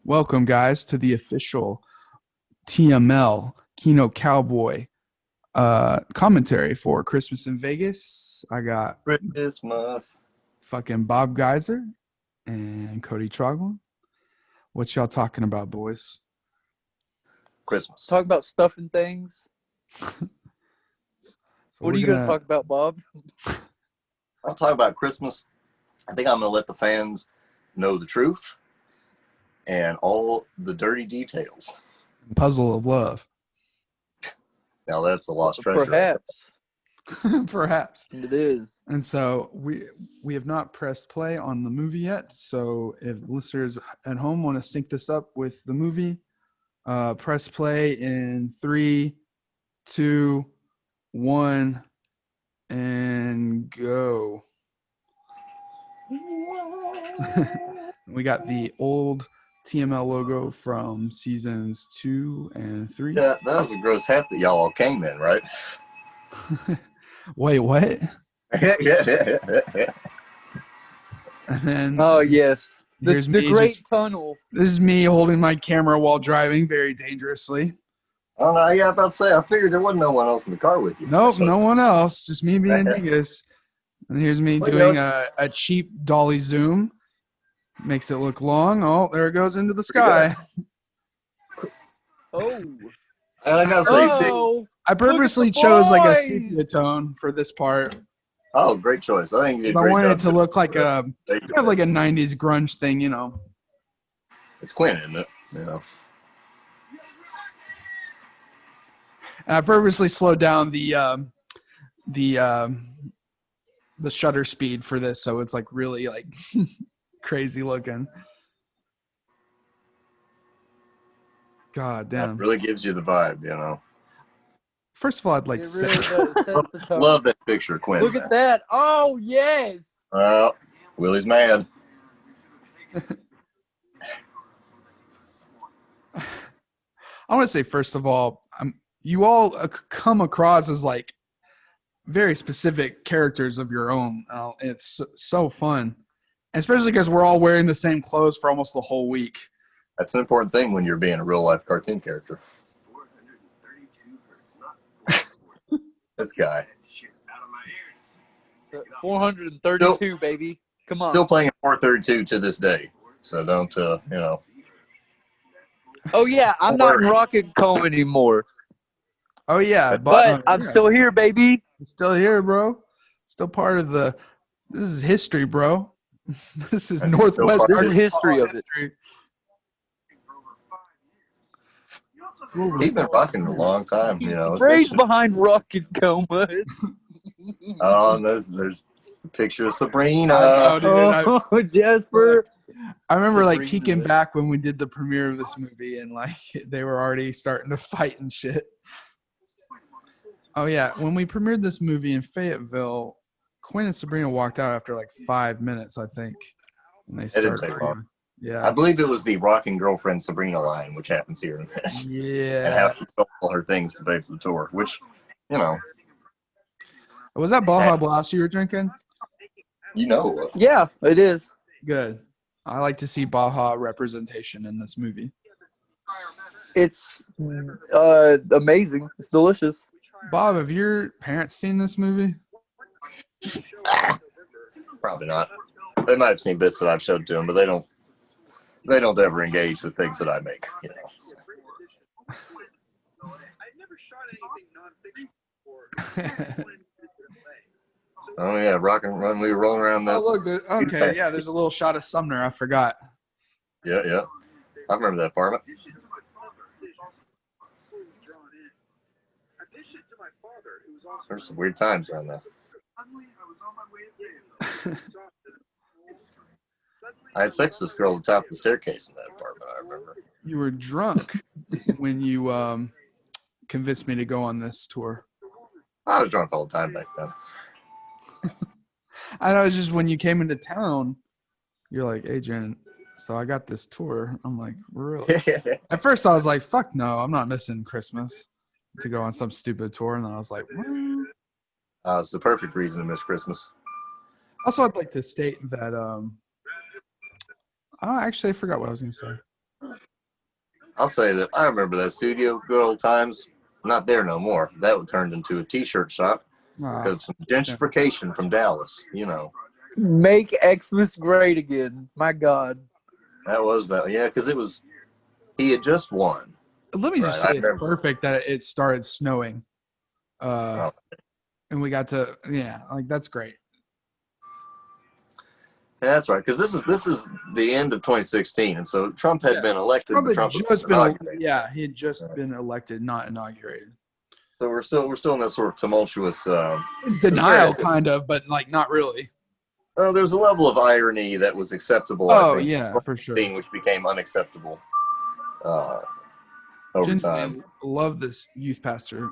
Welcome, guys, to the official TML Keno Cowboy commentary for Christmas in Vegas. I got Christmas. fucking Bob Geyser and Cody Troglin. What y'all talking about, boys? Christmas. Talk about stuff and things. So What are you going to talk about, Bob? I'll talk about Christmas. I think I'm going to let the fans know the truth and all the dirty details. Puzzle of love. Now that's a lost treasure. Perhaps. Perhaps. It is. And so we have not pressed play on the movie yet. So if listeners at home want to sync this up with the movie, press play in 3, 2, 1, and go. We got the old TML logo from seasons 2 and 3. Yeah, that was a gross hat that y'all all came in, right? Wait, what? Yeah. And then Oh, yes. The here's me Great Tunnel. this is me holding my camera while driving very dangerously. Oh, no, yeah, I was about to say, I figured there wasn't no one else in the car with you. Nope, no one else. Just me being a dingus. And here's me doing a cheap dolly zoom. Makes it look long. Oh, there it goes into the sky. Oh. And I got to say, I purposely chose like a sepia tone for this part. oh, great choice. I think you did I great wanted job. it to look like a kind of like a 90s grunge thing, you know. It's Quinn, isn't it? You know. And I purposely slowed down the shutter speed for this, so it's like really like crazy looking. God damn. That really gives you the vibe, you know. First of all, I'd like It to really say does. Sets the tone. Love that picture, Quinn. Look at that. Oh, yes. Well, Willie's mad. I want to say, first of all, you all come across as like very specific characters of your own. It's so fun, especially because we're all wearing the same clothes for almost the whole week. That's an important thing when you're being a real life cartoon character. This guy. 432, baby. Come on. Still playing at 432 to this day. So don't, you know. Oh, yeah. I'm not in Rocket Comb anymore. Oh yeah, But I'm still here, baby. still here, bro. Still part of the. This is history, bro. This is Northwest. This is history of it. He's been rocking a long time, you know. Brains behind Rocket Coma. Oh, and there's a picture of Sabrina. I know, dude. Oh, Jasper. I remember like Sabrina's peeking it. back when we did the premiere of this movie, and like they were already starting to fight and shit. Oh yeah, when we premiered this movie in Fayetteville, Quinn and Sabrina walked out after like 5 minents, I think. And they didn't started. take long. Yeah. I believe it was the Rocking Girlfriend Sabrina line, which happens here in this. Yeah. And how she sold all her things to pay for the tour, which, you know. Was that Baja Blast you were drinking? You know. Yeah, it is. Good. I like to see Baja representation in this movie. It's amazing. It's delicious. Bob, have your parents seen this movie? Probably not. They might have seen bits that I've showed to them, but they don't ever engage with things that I make, you know. Oh yeah, rock and run. We were rolling around that. Oh look, okay, yeah. There's a little shot of Sumner. I forgot. Yeah. I remember that apartment. There's some weird times around that. I had sex with this girl at the top of the staircase in that apartment, I remember. You were drunk when you convinced me to go on this tour. I was drunk all the time back then. I know, it's just when you came into town, you're like, hey, Jen, so I got this tour. I'm like, really? At first I was like, fuck no, I'm not missing Christmas to go on some stupid tour. And then I was like, what? It's the perfect reason to miss Christmas. Also, I'd like to state that actually, I forgot what I was going to say. I'll say that I remember that studio, good old times. Not there no more. That turned into a T-shirt shop because of some gentrification from Dallas. You know, Make Xmas great again. My God. that was that. Yeah, because he had just won. Let me just Right, say it's perfect that it started snowing. And we got to, like that's great. Yeah, that's right, because this is the end of 2016, and so Trump had been elected. Trump but had Trump just been, he had just been elected, not inaugurated. So we're still in that sort of tumultuous denial, kind of, but like not really. There's a level of irony that was acceptable. Oh, I think, yeah, for sure. Which became unacceptable over time. Love this youth pastor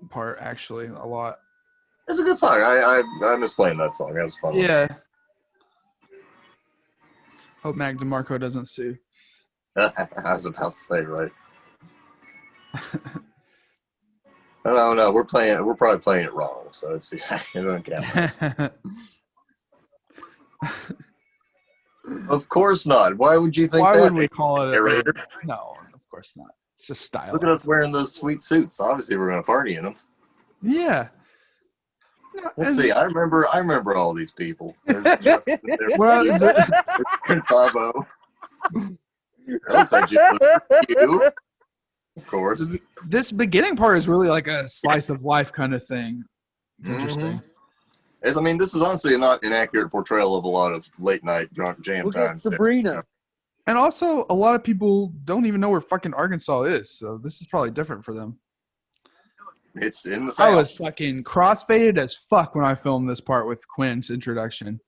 part actually a lot. It's a good song. I miss playing that song. That was fun. Yeah. Hope Mac DeMarco doesn't sue. I was about to say, right. No, we're probably playing it wrong, so it doesn't count. Of course not. Why would you think Why that? would we call it narrator? No, of course not. It's just style. Look at us wearing those sweet suits. Obviously, we're going to party in them. Yeah. Let's see. I remember all these people. There's Justin, there's Sabo. That looks like you. Of course. This beginning part is really like a slice of life kind of thing. It's interesting. I mean, this is honestly not an accurate portrayal of a lot of late night drunk jam times. Sabrina. And also, a lot of people don't even know where fucking Arkansas is, so this is probably different for them. It's in the South. I was fucking crossfaded as fuck when I filmed this part with Quinn's introduction.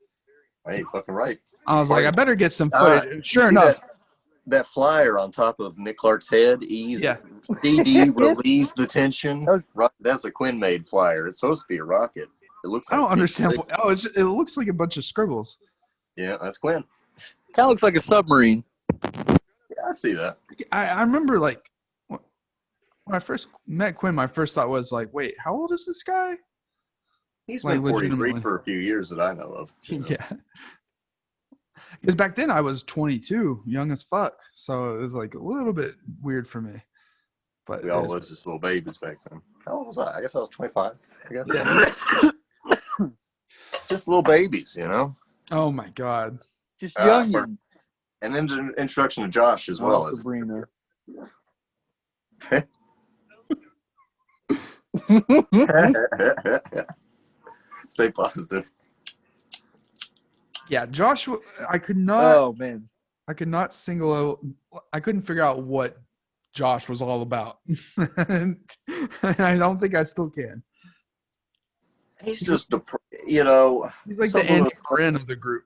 Hey, fucking right. I was like, I better get some footage. Sure enough. That flyer on top of Nick Clark's head, CD, release the tension. That's a Quinn-made flyer. It's supposed to be a rocket. It looks. I don't understand. It looks like a bunch of scribbles. Yeah, that's Quinn. Kind of looks like a submarine. Yeah, I see that. I remember, like, when I first met Quinn, my first thought was, like, wait, how old is this guy? He's been 43 for a few years that I know of. Yeah. Because back then I was 22, young as fuck. So it was, like, a little bit weird for me. But we all was just little babies back then. How old was I? I guess I was 25. I guess. Yeah. Just little babies, you know? Oh, my God. Just youngins. And then introduction to Josh as well. Sabrina. Stay positive. Yeah, Josh, I could not. Oh, man. I could not single out. I couldn't figure out what Josh was all about. And I don't think I still can. He's just, you know. He's like the Andy Corinne of the group.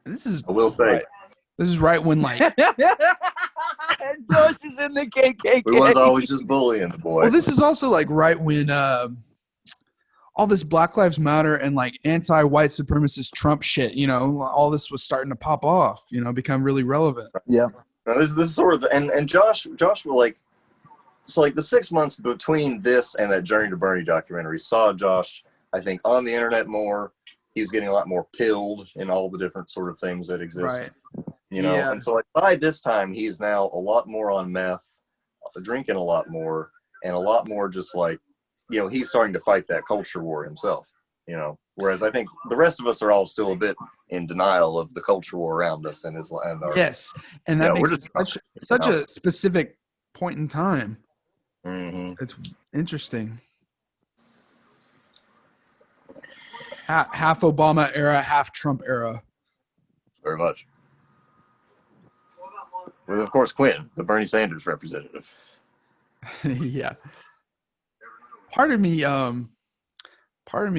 This is. I will say. Right. This is right when, like. Josh is in the KKK. We was always just bullying the boy. Well, this is also like right when all this Black Lives Matter and like anti-white supremacist Trump shit, you know, all this was starting to pop off, you know, become really relevant. Yeah. Now, this is sort of and Josh will like. So like the 6 months between this and that Journey to Bernie documentary saw Josh, I think, on the internet more. He was getting a lot more pilled in all the different sort of things that exist. Right. You know, and so like by this time he's now a lot more on meth, drinking a lot more, and a lot more just like, you know, he's starting to fight that culture war himself, you know. Whereas I think the rest of us are all still a bit in denial of the culture war around us and our, yes, and that makes it such a specific point in time. Mm-hmm. It's interesting. Half Obama era, half Trump era. Very much. With, of course, Quinn, the Bernie Sanders representative. Yeah. Part of me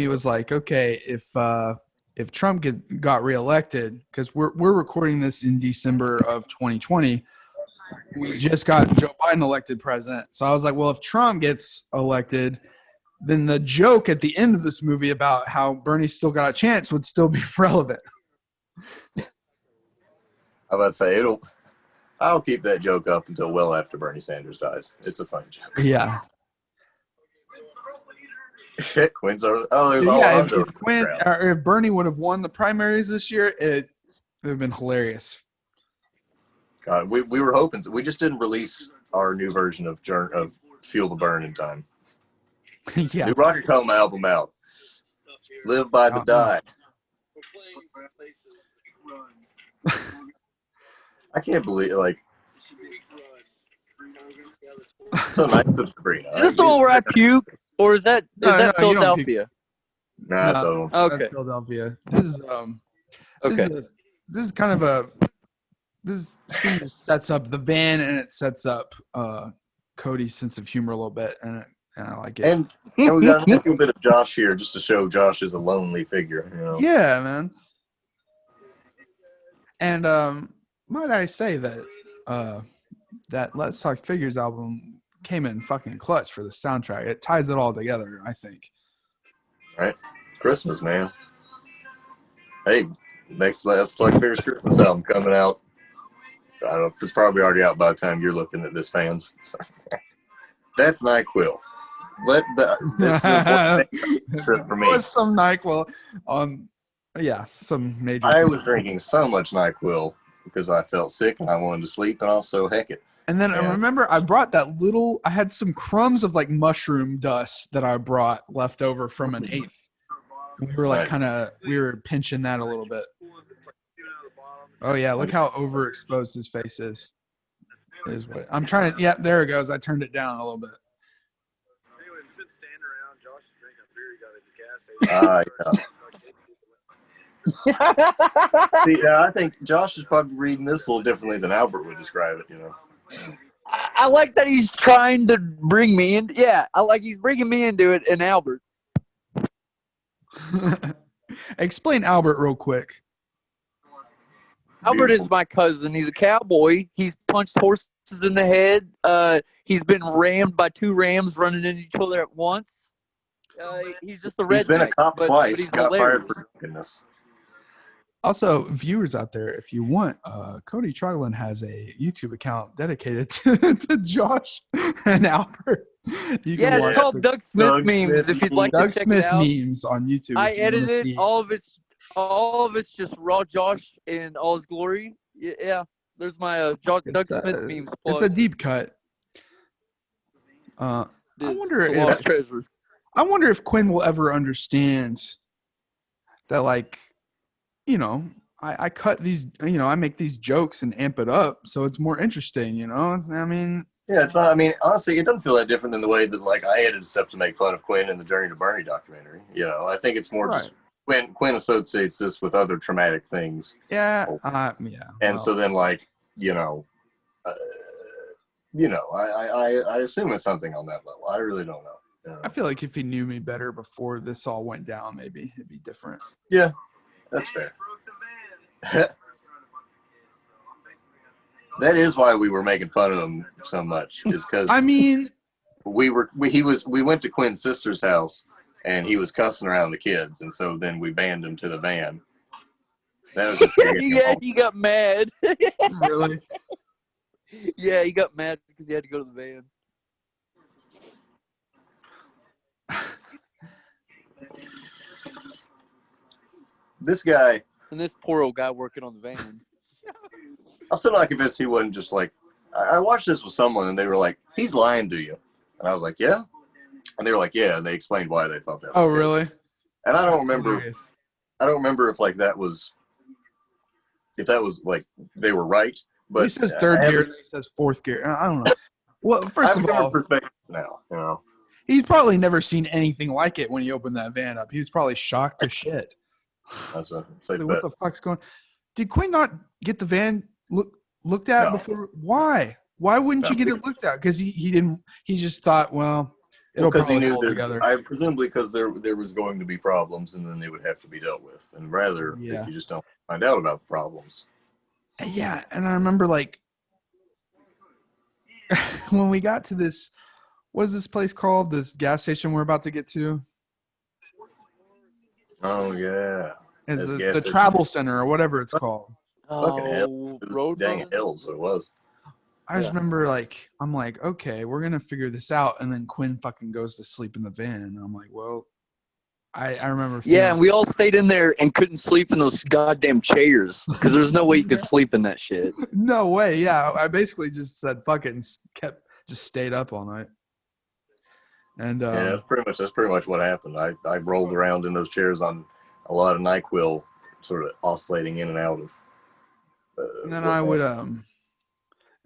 was like, okay, if Trump got reelected, because we're recording this in December of 2020, we just got Joe Biden elected president. So I was like, well, if Trump gets elected, then the joke at the end of this movie about how Bernie still got a chance would still be relevant. I was about to say I'll keep that joke up until well after Bernie Sanders dies. It's a fun joke. Yeah. Quinn's over. Oh, there's Yeah, Alonzo. if Quinn or if Bernie would have won the primaries this year, it would have been hilarious. God, we were hoping. We just didn't release our new version of Fuel the Burn in time. Yeah. New Rocket Coma album out. Live by the Die. I can't believe so nice of Sabrina. Is this the one where I puke, or is that No, you don't Philadelphia? Nah, No. so Okay. That's Philadelphia. This is Okay. this is kind of this sets up the van and it sets up Cody's sense of humor a little bit and I like it. And we got a nice little bit of Josh here just to show Josh is a lonely figure. You know? Yeah, man. And might I say that that Let's Talk Figures album came in fucking clutch for the soundtrack. It ties it all together, I think. Right? Christmas, man. Hey, next Let's Talk Figures Christmas album coming out. I don't know. It's probably already out by the time you're looking at this, fans. So, that's NyQuil. This is a trip for me. It was some NyQuil on, some major. I was drinking so much NyQuil because I felt sick and I wanted to sleep, and also heck it. And then I remember I brought I had some crumbs of like mushroom dust that I brought left over from an eighth. We were like we were pinching that a little bit. Oh yeah, look how overexposed his face is. I'm trying to, there it goes. I turned it down a little bit. See, I think Josh is probably reading this a little differently than Albert would describe it, you know. I like that he's trying to bring me in. Yeah, I like he's bringing me into it and Albert. Explain Albert real quick. Albert is my cousin. He's a cowboy. He's punched horses in the head. He's been rammed by two rams running into each other at once. He's just a redneck. He's been a cop twice. But he's got hilarious. fired for drunkenness. Also, viewers out there, if you want, Cody Troglin has a YouTube account dedicated to Josh and Albert. It's called Doug Smith Memes. If you'd like Doug to check Smith it out, Memes on YouTube. I edited it. All of it's just raw Josh in all his glory. Yeah, there's my Doug Smith Memes. Plug. It's a deep cut. I wonder if Quinn will ever understand that, like, I cut these, I make these jokes and amp it up so it's more interesting, I mean. Yeah, it's not, I mean, honestly, it doesn't feel that different than the way that, like, I edited stuff to make fun of Quinn in the Journey to Bernie documentary. I think it's more just Quinn associates this with other traumatic things. Yeah, And so then, like, I assume it's something on that level. I really don't know. I feel like if he knew me better before this all went down, maybe it'd be different. Yeah, that's fair. That is why we were making fun of him so much, is because I mean, we went to Quinn's sister's house and he was cussing around the kids, and so then we banned him to the van. That was just he got mad. Really? Yeah, he got mad because he had to go to the van. This guy. And this poor old guy working on the van. I'm still not convinced he wasn't just like, I watched this with someone and they were like, he's lying to you. And I was like, yeah? And they were like, yeah. And they explained why they thought that was crazy. Really? And I don't remember if like that was like they were right. But he says third gear, and he says fourth gear. I don't know. Well, first of all, perspective now, he's probably never seen anything like it when he opened that van up. He was probably shocked to shit. That's what the fuck's going on? Did Quinn not get the van looked at before? Why? Why wouldn't you get it looked at? Because he didn't. He just thought, well, it'll probably he knew hold together. Presumably because there was going to be problems, and then they would have to be dealt with. And rather, if you just don't find out about the problems. Yeah, and I remember like when we got to this, what's this place called? This gas station we're about to get to. Oh yeah, it's the travel center or whatever it's called. Fucking hell, dang hell's what it was. I just remember I'm like, okay, we're gonna figure this out, and then Quinn fucking goes to sleep in the van, and I'm like, well, I remember. Yeah, and we all stayed in there and couldn't sleep in those goddamn chairs because there's no way you could sleep in that shit. No way. Yeah, I basically just said fuck it and just stayed up all night. And Yeah, that's pretty much what happened. I rolled around in those chairs on a lot of NyQuil, sort of oscillating in and out of. and then I would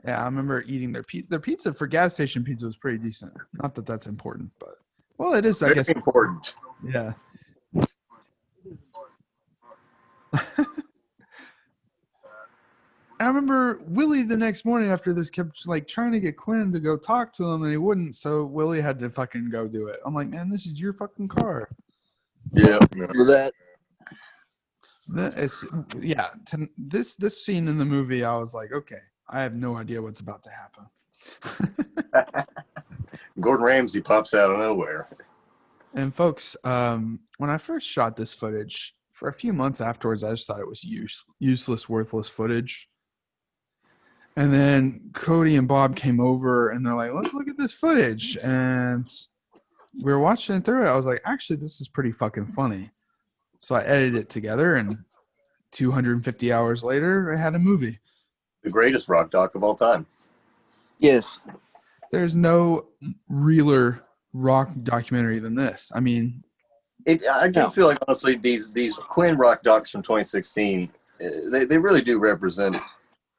yeah, I remember eating their pizza. Their pizza for gas station pizza was pretty decent. Not that that's important, but well, it is. I Very guess important. Yeah. I remember Willie the next morning after this kept like trying to get Quinn to go talk to him and he wouldn't, so Willie had to fucking go do it. I'm like, man, this is your fucking car. Yeah. Remember that? It's this scene in the movie, I was like, okay, I have no idea what's about to happen. Gordon Ramsay pops out of nowhere. And folks, when I first shot this footage, for a few months afterwards, I just thought it was useless, worthless footage. And then Cody and Bob came over and they're like, let's look at this footage. And we were watching it through it. I was like, actually, this is pretty fucking funny. So I edited it together and 250 hours later, I had a movie. The greatest rock doc of all time. Yes. There's no realer rock documentary than this. I mean, I do feel like, honestly, these Quinn rock docs from 2016, they really do represent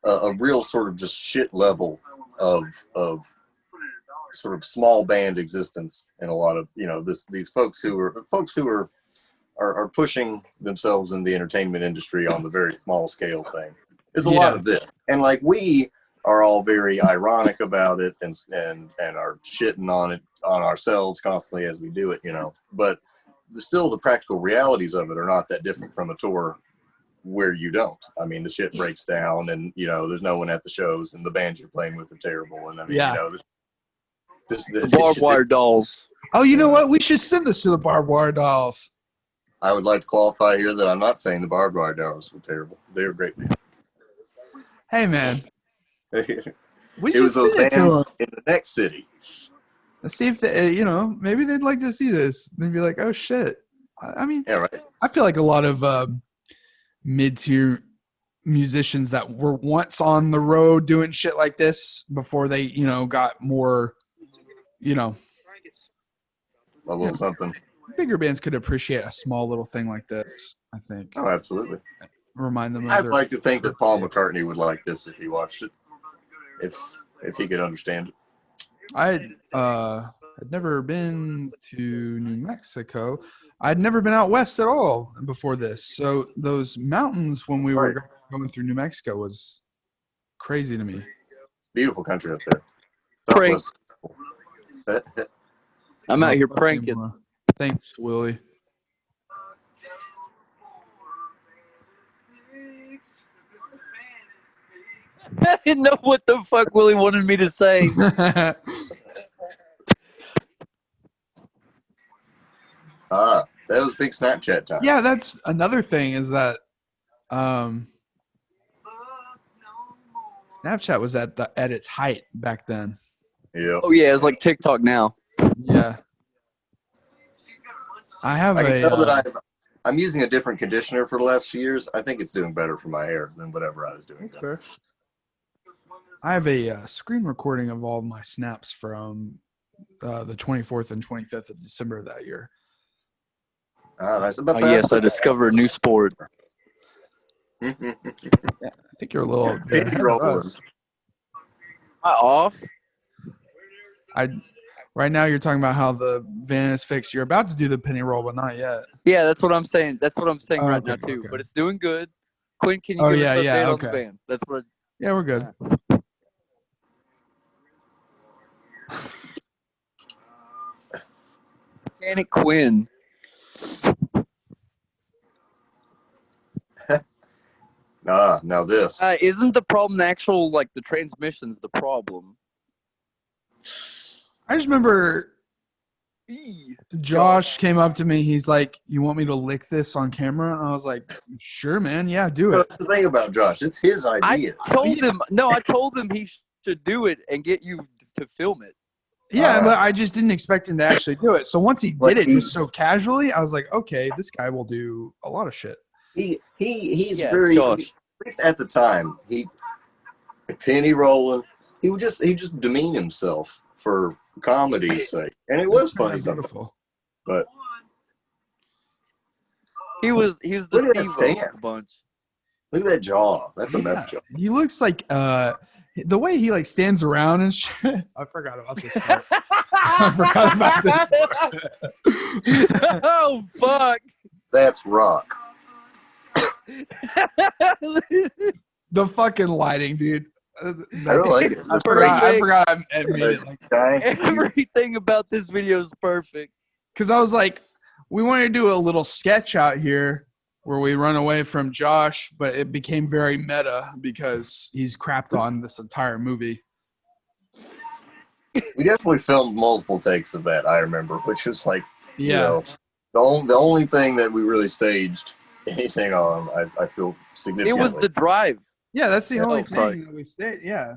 a real sort of just shit level of sort of small band existence in a lot of, you know, these folks who are pushing themselves in the entertainment industry on the very small scale thing. There's a lot of this, and like we are all very ironic about it and are shitting on it on ourselves constantly as we do it, you know. But still, the practical realities of it are not that different from a tour where you don't. I mean, the shit breaks down, and you know, there's no one at the shows, and the bands you're playing with are terrible, and I mean, you know, the barbed wire dolls. Oh, you know what? We should send this to the barbed wire dolls. I would like to qualify here that I'm not saying the barbed wire dolls were terrible. They were great. Hey, man. It was those bands in the next city. Let's see if they, you know, maybe they'd like to see this. They'd be like, oh shit. I mean, yeah, right. I feel like a lot of mid-tier musicians that were once on the road doing shit like this before they, you know, got more, you know, a little something. Bigger bands could appreciate a small little thing like this, I think. Oh, absolutely. Remind them of I'd like to think that Paul McCartney would like this if he watched it. If he could understand it. I had never been to New Mexico. I'd never been out west at all before this. So those mountains when we were going through New Mexico was crazy to me. Beautiful country up there. Prank. I'm out here pranking. Thanks, Willie. I didn't know what the fuck Willie wanted me to say. That was big Snapchat time. Yeah, that's another thing is that Snapchat was at its height back then. Yeah. Oh yeah, it's like TikTok now. Yeah. I can tell that I'm using a different conditioner for the last few years. I think it's doing better for my hair than whatever I was doing. That's fair. I have a screen recording of all of my snaps from the 24th and 25th of December of that year. Nice. Yes, I discovered a new sport. Yeah, I think you're a little bit ahead of us. Off? Right now you're talking about how the van is fixed. You're about to do the penny roll, but not yet. Yeah, that's what I'm saying. That's what I'm saying right now too. Okay. But it's doing good. Quinn, can you give us an update on the van? That's what. Yeah, we're good. Mechanic Quinn. Now this. Isn't the problem the actual, like, the transmission's the problem? I just remember Josh came up to me. He's like, you want me to lick this on camera? And I was like, sure, man. Yeah, do it. That's the thing about Josh. It's his idea. I told him he should do it and get you to film it. Yeah, but I just didn't expect him to actually do it. So once he Like did it just so casually, I was like, okay, this guy will do a lot of shit. He's Yeah, very, Josh. at least at the time, he penny rolling. He just demean himself for comedy's sake, and it was funny sometimes. Beautiful. But He was the Look at that Steve-O of stance. the bunch. look at that jaw. That's a Yeah, meth jaw. he looks like the way he like stands around and shit. I forgot about this part. I forgot about this part. Oh fuck! That's rock. The fucking lighting, dude. I really like it. I It's great. I forgot I made it like Guy. Everything about this video is perfect. because I was like, we wanted to do a little sketch out here where we run away from Josh, but it became very meta because he's crapped on this entire movie. We definitely filmed multiple takes of that. I remember, which is like, Yeah. you know, the only thing that we really staged anything on. I feel It significantly. was the drive. Yeah, that's the only fuck. thing that we stayed. Yeah.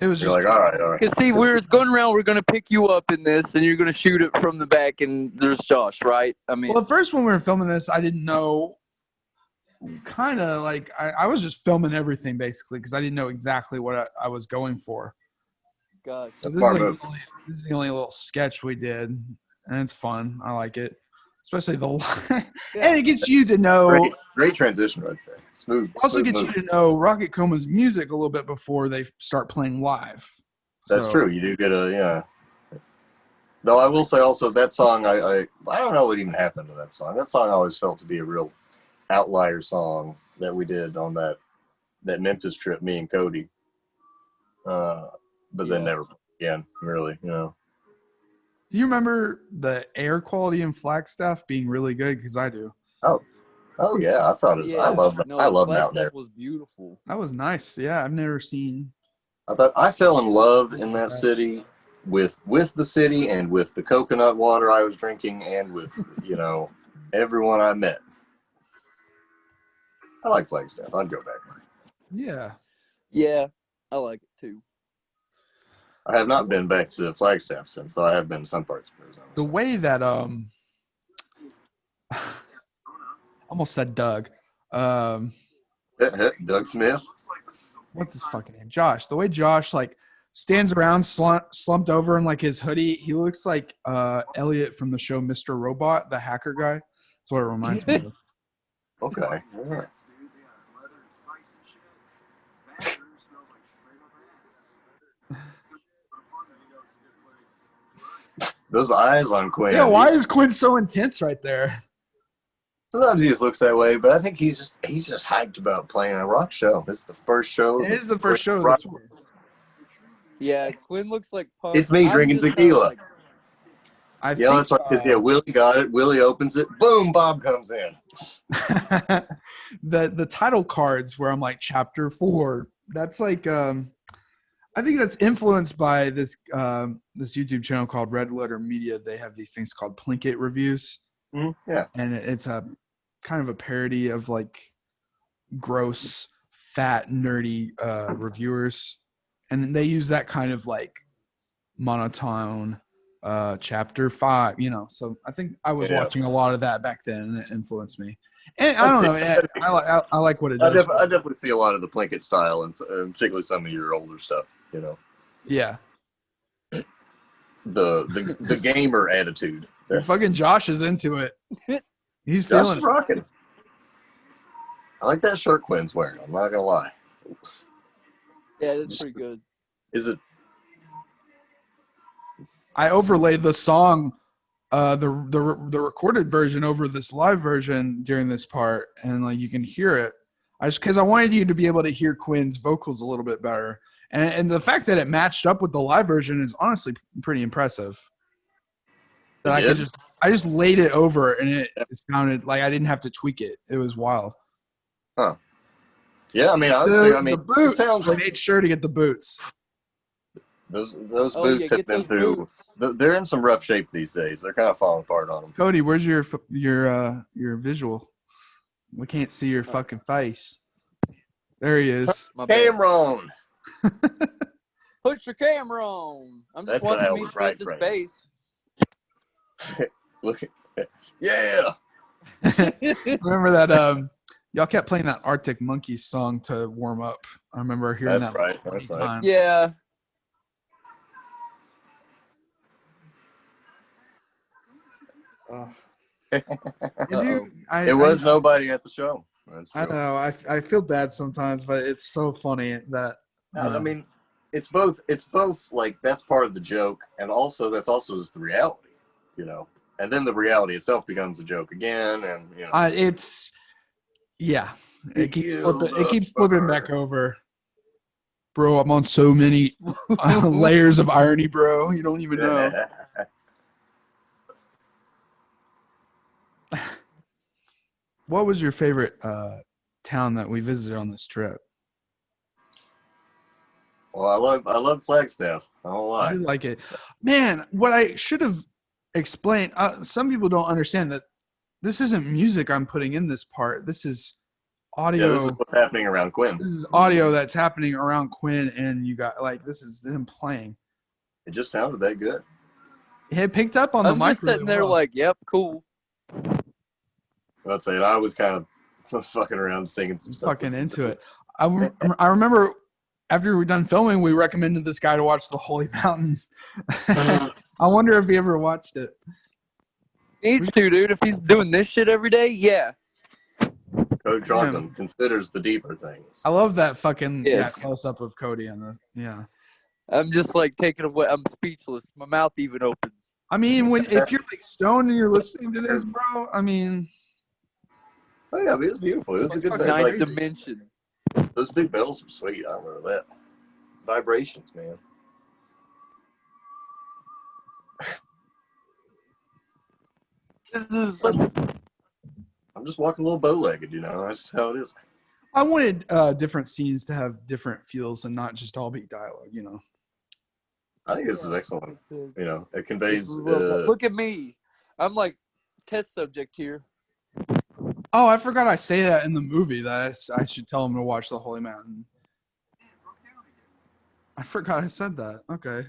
It was You're just like, all right. Because see, we were going around. We're gonna pick you up in this, and you're gonna shoot it from the back, and there's Josh, right? I mean, well, at first when we were filming this, I didn't know. Kind of like I was just filming everything basically because I didn't know exactly what I was going for. God. So That's part of it. this is the only little sketch we did, and it's fun. I like it, especially the and it gets you to know. Great transition right there. Smooth. Also smooth gets move. you to know Rocket Coma's music a little bit before they start playing live. That's So, true. You do get Though I will say also that song, I don't know what even happened to that song. That song I always felt to be a real outlier song that we did on that Memphis trip, me and Cody. But then never again, really, You remember the air quality in Flagstaff being really good? Because I do. Oh yeah, I thought it was. I love that. I love Mountain Air. That was beautiful. That was nice. Yeah, I've never seen. I thought I fell in love in that city with the city and with the coconut water I was drinking and with everyone I met. I like Flagstaff. I'd go back. Yeah. Yeah, I like it too. I have not been back to Flagstaff since, though I have been to some parts of Arizona. The way that almost said Doug. Doug Smith. What's his fucking name? Josh. The way Josh like stands around slumped over in like his hoodie, he looks like Elliot from the show Mr. Robot, the hacker guy. That's what it reminds me of. Okay. Yeah. Those eyes on Quinn. Yeah, why is Quinn so intense right there? Sometimes he just looks that way, but I think he's just hyped about playing a rock show. This is the first show. It is the first show. Rock. That's weird. Yeah, Quinn looks like Punk. It's me drinking tequila. I think, that's right. Because Willie got it. Willie opens it. Boom! Bob comes in. the title cards where I'm like chapter 4. That's like I think that's influenced by this this YouTube channel called Red Letter Media. They have these things called Plinkett reviews. Mm-hmm. Yeah, and it's a kind of a parody of like gross, fat, nerdy reviewers, and they use that kind of like monotone chapter 5. So I think I was watching a lot of that back then, and it influenced me. And I don't know. I like what it does. I definitely see a lot of the Plinkett style, and particularly some of your older stuff. Yeah. The gamer attitude. Fucking Josh is into it. He's Josh feeling is rocking. I like that shirt Quinn's wearing. I'm not gonna lie. Yeah, that's pretty good. Is it? I overlaid the song, the recorded version over this live version during this part, and like you can hear it. Because I wanted you to be able to hear Quinn's vocals a little bit better, and the fact that it matched up with the live version is honestly pretty impressive. That I just laid it over, and it sounded like I didn't have to tweak it. It was wild. Huh. Yeah, I mean, honestly, the boots. It sounds like I made sure to get the boots. Those boots have been through. They're in some rough shape these days. They're kind of falling apart on them. Cody, where's your visual? We can't see your fucking face. There he is. Cameron. Put your camera on. I'm just That's an watching me Albert shoot Wright the phrase. space. Look at yeah. Remember that y'all kept playing that Arctic Monkeys song to warm up. I remember hearing That's that right. many That's right. times. Yeah. Dude, It was nobody at the show. That's I true. know. I feel bad sometimes, but it's so funny that I mean, it's both like that's part of the joke, and also that's also just the reality, you know. And then the reality itself becomes a joke again, and you know. it's yeah. It Feel the keeps flipping back burn. over. Bro, I'm on so many layers of irony, bro. You don't even know. What was your favorite town that we visited on this trip? Well, I love Flagstaff. I don't I lie. did like it. Man, what I should have explained, some people don't understand that this isn't music I'm putting in this part. This is audio. Yeah, this is what's happening around Quinn. This is audio that's happening around Quinn, and you got like this is them playing. It just sounded that good. It picked up on the I'm mic just sitting really there well. like, yep, cool. I'd say I was kind of fucking around singing some stuff. Fucking into it. I remember after we were done filming, we recommended this guy to watch The Holy Mountain. I wonder if he ever watched it. Needs to, dude. If he's doing this shit every day, yeah. Coach Jonathan considers the deeper things. I love that fucking Yes. close up of Cody on the I'm just like taking away. I'm speechless. My mouth even opens. I mean, if you're like stoned and you're listening to this, bro, I mean, Oh yeah, it was beautiful. It was a good day. Ninth Like, dimension. those big bells were sweet. I remember that. Vibrations, man. This is such I'm just walking a little bow-legged, you know. That's how it is. I wanted different scenes to have different feels and not just all be dialogue, you know. I think this is excellent. You know, it conveys. Look at me. I'm like test subject here. Oh, I forgot I say that in the movie that I should tell him to watch The Holy Mountain. I forgot I said that. Okay.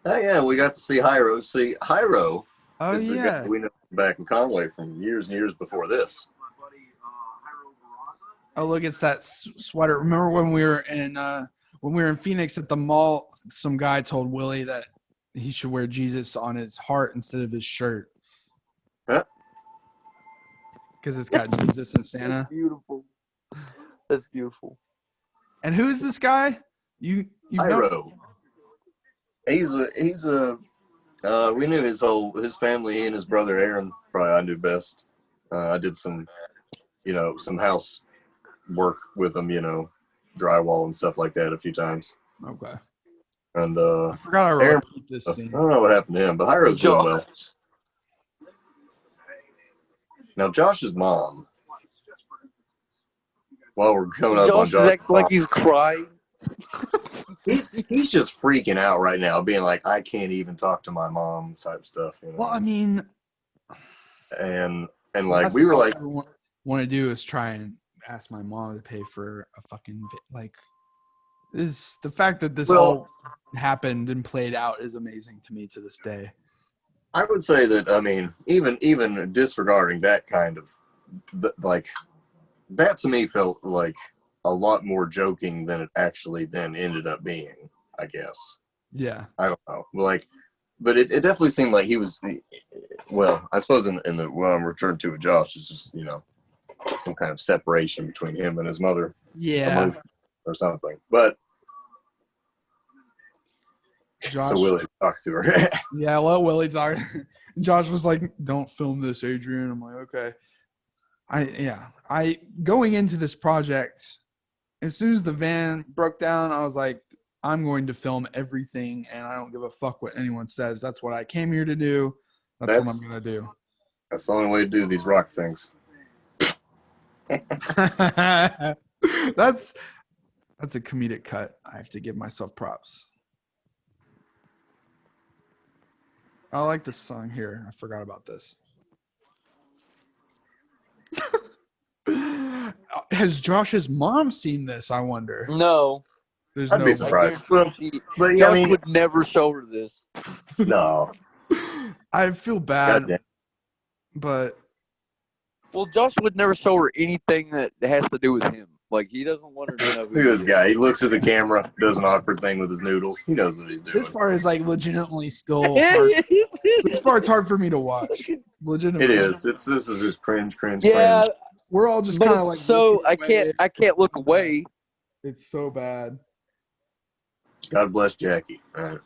Oh yeah, we got to see Hyro. See, Hyro Oh is the yeah. guy we know back in Conway from years and years before this. Oh look, it's that sweater. Remember when we were in Phoenix at the mall? Some guy told Willie that he should wear Jesus on his heart instead of his shirt. Huh? Because it's got Jesus and Santa. That's beautiful. That's beautiful. And who's this guy? You know? Hyro. He's a we knew his family. He and his brother Aaron. Probably I knew best. I did some house work with him, drywall and stuff like that a few times. Okay. And I forgot I wrote Aaron, this I scene. don't know what happened to him, but Hyro's doing well. Now Josh's mom. While we're coming up on Josh is Josh's acting like he's crying. he's just freaking out right now, being like, I can't even talk to my mom type stuff. You know? Well, I mean, and like we were like, want to do is try and ask my mom to pay for a fucking like. This the fact that this all happened and played out is amazing to me to this day. I would say that, I mean, even disregarding that kind of like that to me felt like a lot more joking than it actually then ended up being, I guess. Yeah. I don't know. Like, but it definitely seemed like he was, well, I suppose in the what I'm referring to with Josh is just, some kind of separation between him and his mother. Yeah. Or something. But Josh, so Willie talked to her. Yeah, let Willie talk. Josh was like, "Don't film this, Adrian." I'm like, "Okay." I going into this project, as soon as the van broke down, I was like, "I'm going to film everything, and I don't give a fuck what anyone says. That's what I came here to do. That's what I'm gonna do." That's the only way to do these rock things. That's a comedic cut. I have to give myself props. I like this song here. I forgot about this. Has Josh's mom seen this? I wonder. No. There's I'd no be way. surprised. But yeah, Josh I mean, would never show her this. no. I feel bad, Goddamn. but Well, Josh would never show her anything that has to do with him. Like, he doesn't want her to know who Look he at this is. guy. He looks at the camera, does an awkward thing with his noodles. He knows what he's doing. this part is like legitimately still hard. This part's hard for me to watch. It Legitimately. is. This is just cringe. Yeah, We're all just but kind of it's like so looking I away. can't look away. It's so bad. God bless Jackie. For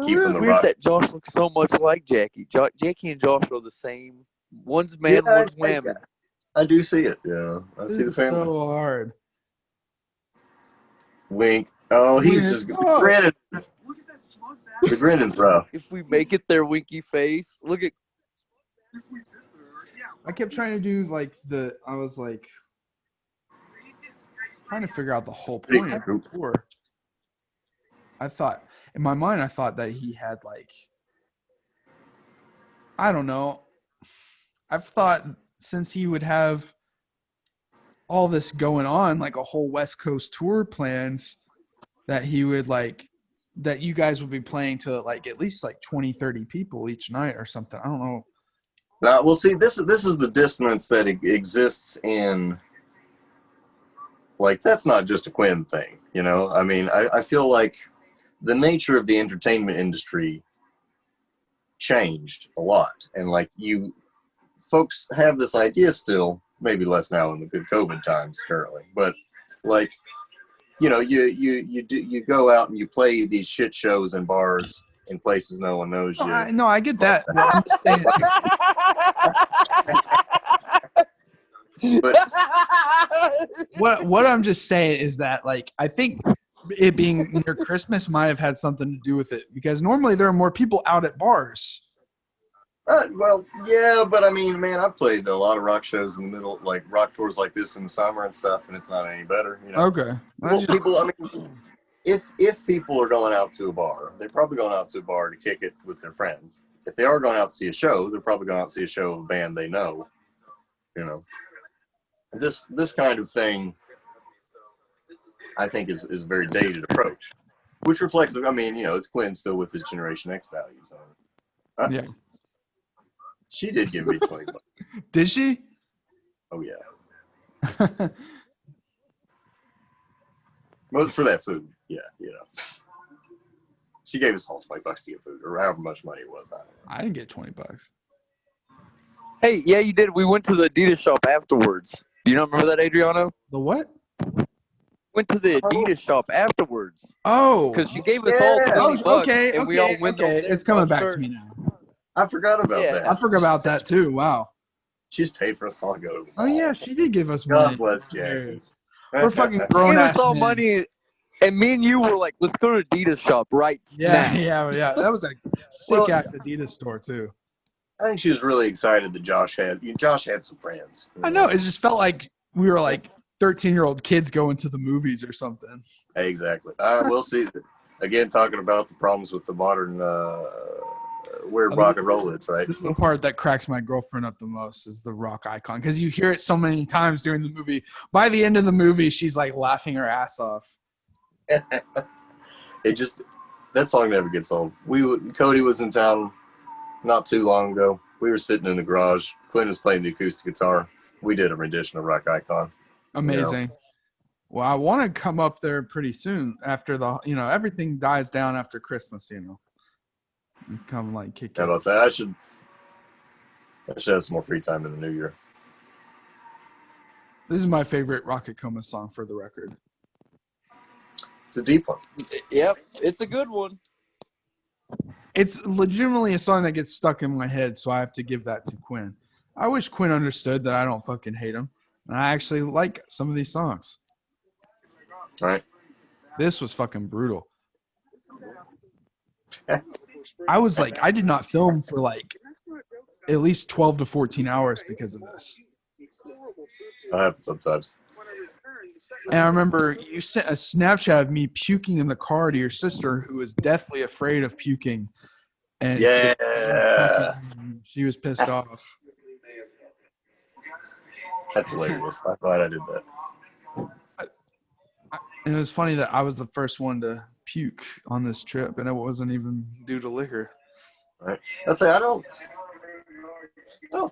Keeping real, the weird rock. that Josh looks so much like Jackie. Jackie and Josh are the same. One's man, Yeah, one's woman. I do see it. Yeah, I This see the is family. so hard. Wink. Oh, he's Weird. just Oh. grinning. The grinning's rough. If we make it their winky face, look at I kept trying to do like I was like trying to figure out the whole point of the tour. I thought in my mind, I thought that he had like, I don't know. I've thought since he would have all this going on, like a whole West Coast tour plans, that he would like, that you guys would be playing to like at least like 20, 30 people each night or something. I don't know. Well, see, this is the dissonance that exists in, like, that's not just a Quinn thing, you know? I mean, I feel like the nature of the entertainment industry changed a lot. And, like, you folks have this idea still, maybe less now in the good COVID times currently, but, like, you know, you go out and you play these shit shows in bars in places no one knows you. No, I get that. Well, I'm just saying, But what I'm just saying is that like I think it being near Christmas might have had something to do with it because normally there are more people out at bars. well, yeah, but I mean, man, I've played a lot of rock shows in the middle, like rock tours like this in the summer and stuff, and it's not any better. You know, Okay. people. I mean, if people are going out to a bar, they're probably going out to a bar to kick it with their friends. If they are going out to see a show, they're probably going out to see a show of a band they know. You know, this kind of thing, I think, is a very dated approach, which reflects. I mean, you know, it's Quinn still with his Generation X values on it. Yeah. She did give me $20. Did she? Oh yeah. Most for that food, yeah, you know. She gave us all $20 to get food, or however much money it was. I don't know. I didn't get $20. Hey, yeah, you did. We went to the Adidas shop afterwards. Do you not remember that, Adriano? The what? Went to the Adidas shop afterwards Oh. because she gave us all $20 okay. and we all went okay. on there It's coming for our back to shirt. me now. I forgot about Yeah. that. I forgot about that too. Wow. She's paid for us all to go to the Oh mall. yeah, she did give us money. God bless Jackie. We're fucking Gave grown us ass all men. money, and me and you were like, "Let's go to Adidas shop right Yeah, now." yeah. That was a sick ass Adidas store too. I think she was really excited that Josh had some friends. I know. It just felt like we were like 13-year-old kids going to the movies or something. Exactly. We'll see. Again, talking about the problems with the modern weird rock and roll is, right? This is the part that cracks my girlfriend up the most is the rock icon because you hear it so many times during the movie. By the end of the movie, she's like laughing her ass off. That song never gets old. Cody was in town not too long ago. We were sitting in the garage. Quinn was playing the acoustic guitar. We did a rendition of Rock Icon. Amazing. Well, I want to come up there pretty soon after everything dies down after Christmas, and come like kick How it. about that? I should have some more free time in the new year. This is my favorite Rocket Coma song for the record. It's a deep one. Yep, it's a good one. It's legitimately a song that gets stuck in my head, so I have to give that to Quinn. I wish Quinn understood that I don't fucking hate him. And I actually like some of these songs. All right. This was fucking brutal. I was like, I did not film for like at least 12 to 14 hours because of this. That happens sometimes. And I remember you sent a Snapchat of me puking in the car to your sister who was deathly afraid of puking. And she was pissed off. That's hilarious. I thought I did that. it was funny that I was the first one to puke on this trip, and it wasn't even due to liquor. Right. Let's say I don't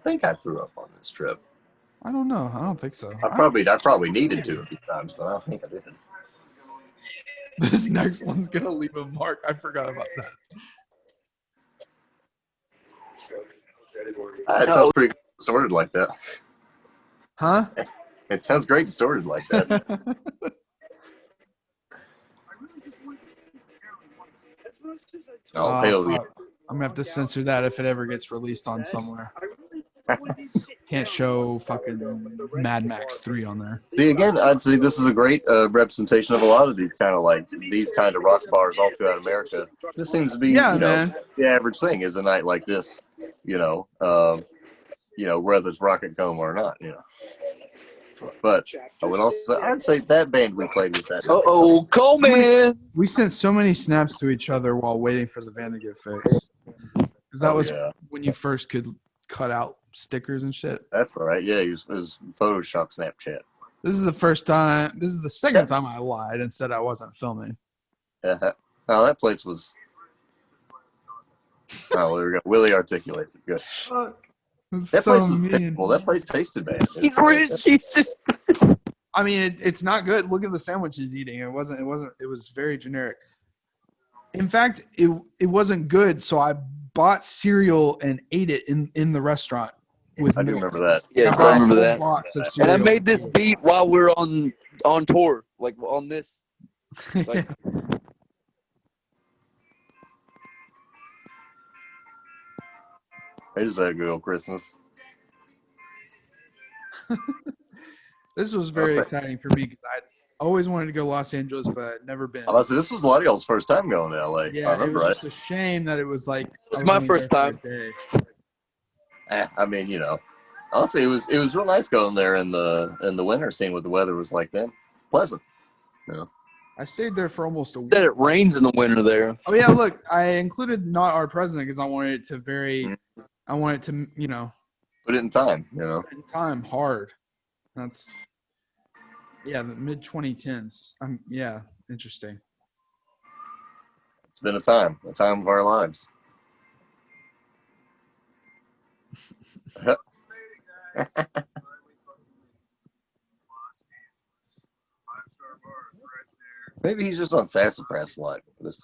think I threw up on this trip. I don't know. I don't think so. I probably needed to a few times, but I don't think I did. This next one's gonna leave a mark. I forgot about that. It sounds pretty distorted like that. Huh? It sounds great distorted like that. Oh, hell yeah. Fuck. I'm gonna have to censor that if it ever gets released on somewhere. Can't show fucking Mad Max 3 on there. See, again, I'd say this is a great representation of a lot of these kind of rock bars all throughout America. This seems to be, the average thing is a night like this, whether it's Rock and Coma or not, But I would also say, I'd say that band we played with that. Coleman! We sent so many snaps to each other while waiting for the van to get fixed. Because that was when you first could cut out stickers and shit. That's right. Yeah, it was Photoshop Snapchat. This is the first time. This is the second time I lied and said I wasn't filming. Oh, that place was. Oh, there we go. Willie articulates it. Good. That so place was mean. terrible. That place tasted bad. He's rich. He's just. I mean, it's not good. Look at the sandwich he's eating. It wasn't. It was very generic. In fact, it wasn't good. So I bought cereal and ate it in the restaurant. I do remember that. Yes, I remember that. Box of And cereal. I made this beat while we're on tour, like on this. Like, I just had a good old Christmas. This was very exciting for me because I always wanted to go to Los Angeles, but I'd never been. This was a lot of y'all's first time going to LA. Yeah, I it remember, was just a shame that it was like. It was my only first there for time. a day. I mean, honestly, it was real nice going there in the winter, seeing what the weather was like then. Pleasant. I stayed there for almost a week. that it rains in the winter there. Oh yeah, look, I included not our president because I wanted it to I wanted to Put it in time, in time hard. That's the mid 2010s. Interesting. It's been a time of our lives. Maybe he's just on sassafras a lot.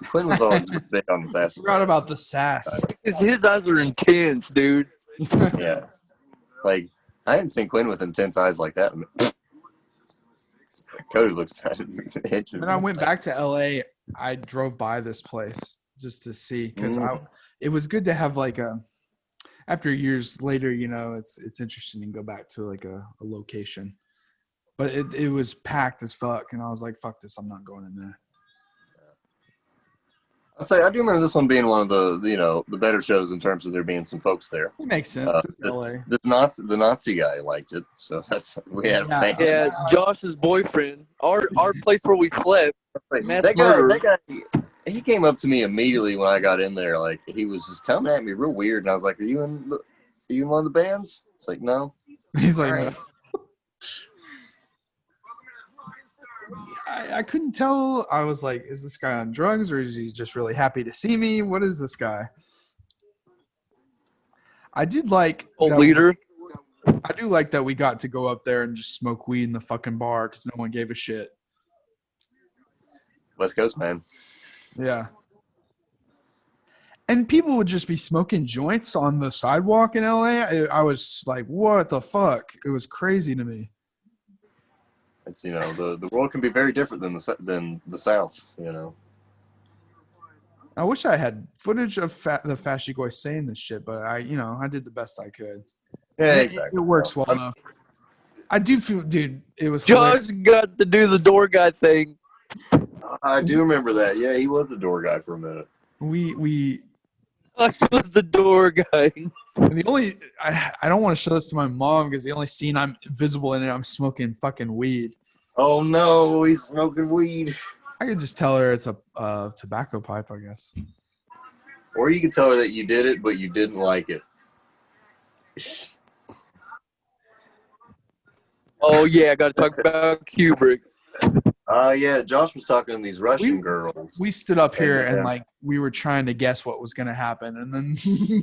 Quinn was always big on the sassafras. Forgot about the sass. His eyes are intense, dude. Yeah. Like, I hadn't seen Quinn with intense eyes like that. Cody looks When I went back to LA, I drove by this place just to see because it was good to have like after years later, it's interesting to go back to like a location. But it was packed as fuck, and I was like, fuck this, I'm not going in there. I'll say I do remember this one being one of the better shows in terms of there being some folks there. It makes sense. It's LA. The Nazi guy liked it, so we had a fan. Yeah, Josh's boyfriend. Our place where we slept. That guy, he came up to me immediately when I got in there. Like, he was just coming at me real weird, and I was like, "Are you in one of the bands?" It's like, "No." He's like, right. I couldn't tell. I was like, is this guy on drugs or is he just really happy to see me? What is this guy? I did like leader. I do like that we got to go up there and just smoke weed in the fucking bar because no one gave a shit. West Coast, man. Yeah. And people would just be smoking joints on the sidewalk in LA. I was like, what the fuck? It was crazy to me. It's the world can be very different than the South. I wish I had footage of the Fashigoi saying this shit, but I did the best I could. Yeah, exactly. It works well enough. I do feel, dude, it was Josh got to do the door guy thing. I do remember that. Yeah, he was the door guy for a minute. Josh was the door guy. And the only I don't want to show this to my mom because the only scene I'm visible in it, I'm smoking fucking weed. Oh no, he's smoking weed. I could just tell her it's a tobacco pipe, I guess. Or you could tell her that you did it, but you didn't like it. Oh yeah, I got to talk about Kubrick. Yeah, Josh was talking to these Russian girls. We stood up here and Yeah. like we were trying to guess what was gonna happen, and then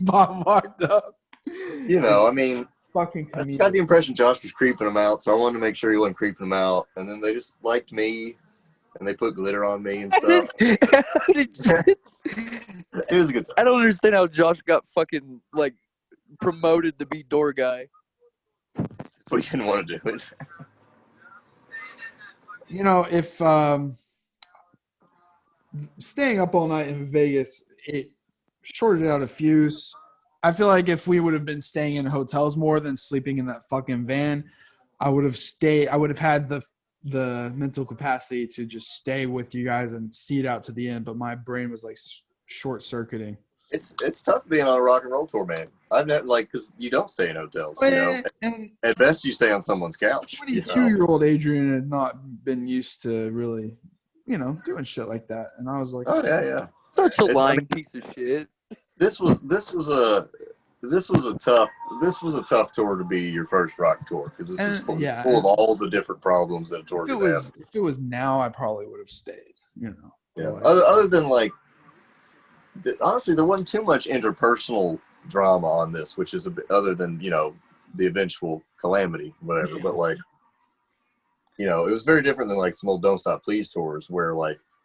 Bob walked up. You know, I mean, Fucking I comedian. got the impression Josh was creeping them out, so I wanted to make sure he wasn't creeping them out. And then they just liked me, and they put glitter on me and stuff. It was a good time. I don't understand how Josh got fucking like promoted to be door guy. But he didn't want to do it. You know, if staying up all night in Vegas, it shorted out a fuse. I feel like if we would have been staying in hotels more than sleeping in that fucking van, I would have stayed. I would have had the mental capacity to just stay with you guys and see it out to the end. But my brain was like short circuiting. It's tough being on a rock and roll tour, man. I've never because you don't stay in hotels. You know, And at best you stay on someone's couch. 22-year-old Adrian had not been used to really, doing shit like that. And I was like, Oh yeah. Such a lying piece of shit. This was a tough tour to be your first rock tour because this was full of all the different problems that a tour could have. If it was now, I probably would have stayed. Yeah. Like, Other than honestly, there wasn't too much interpersonal drama on this, which is a bit other than the eventual calamity, whatever. Yeah. But it was very different than some old Don't Stop Please tours where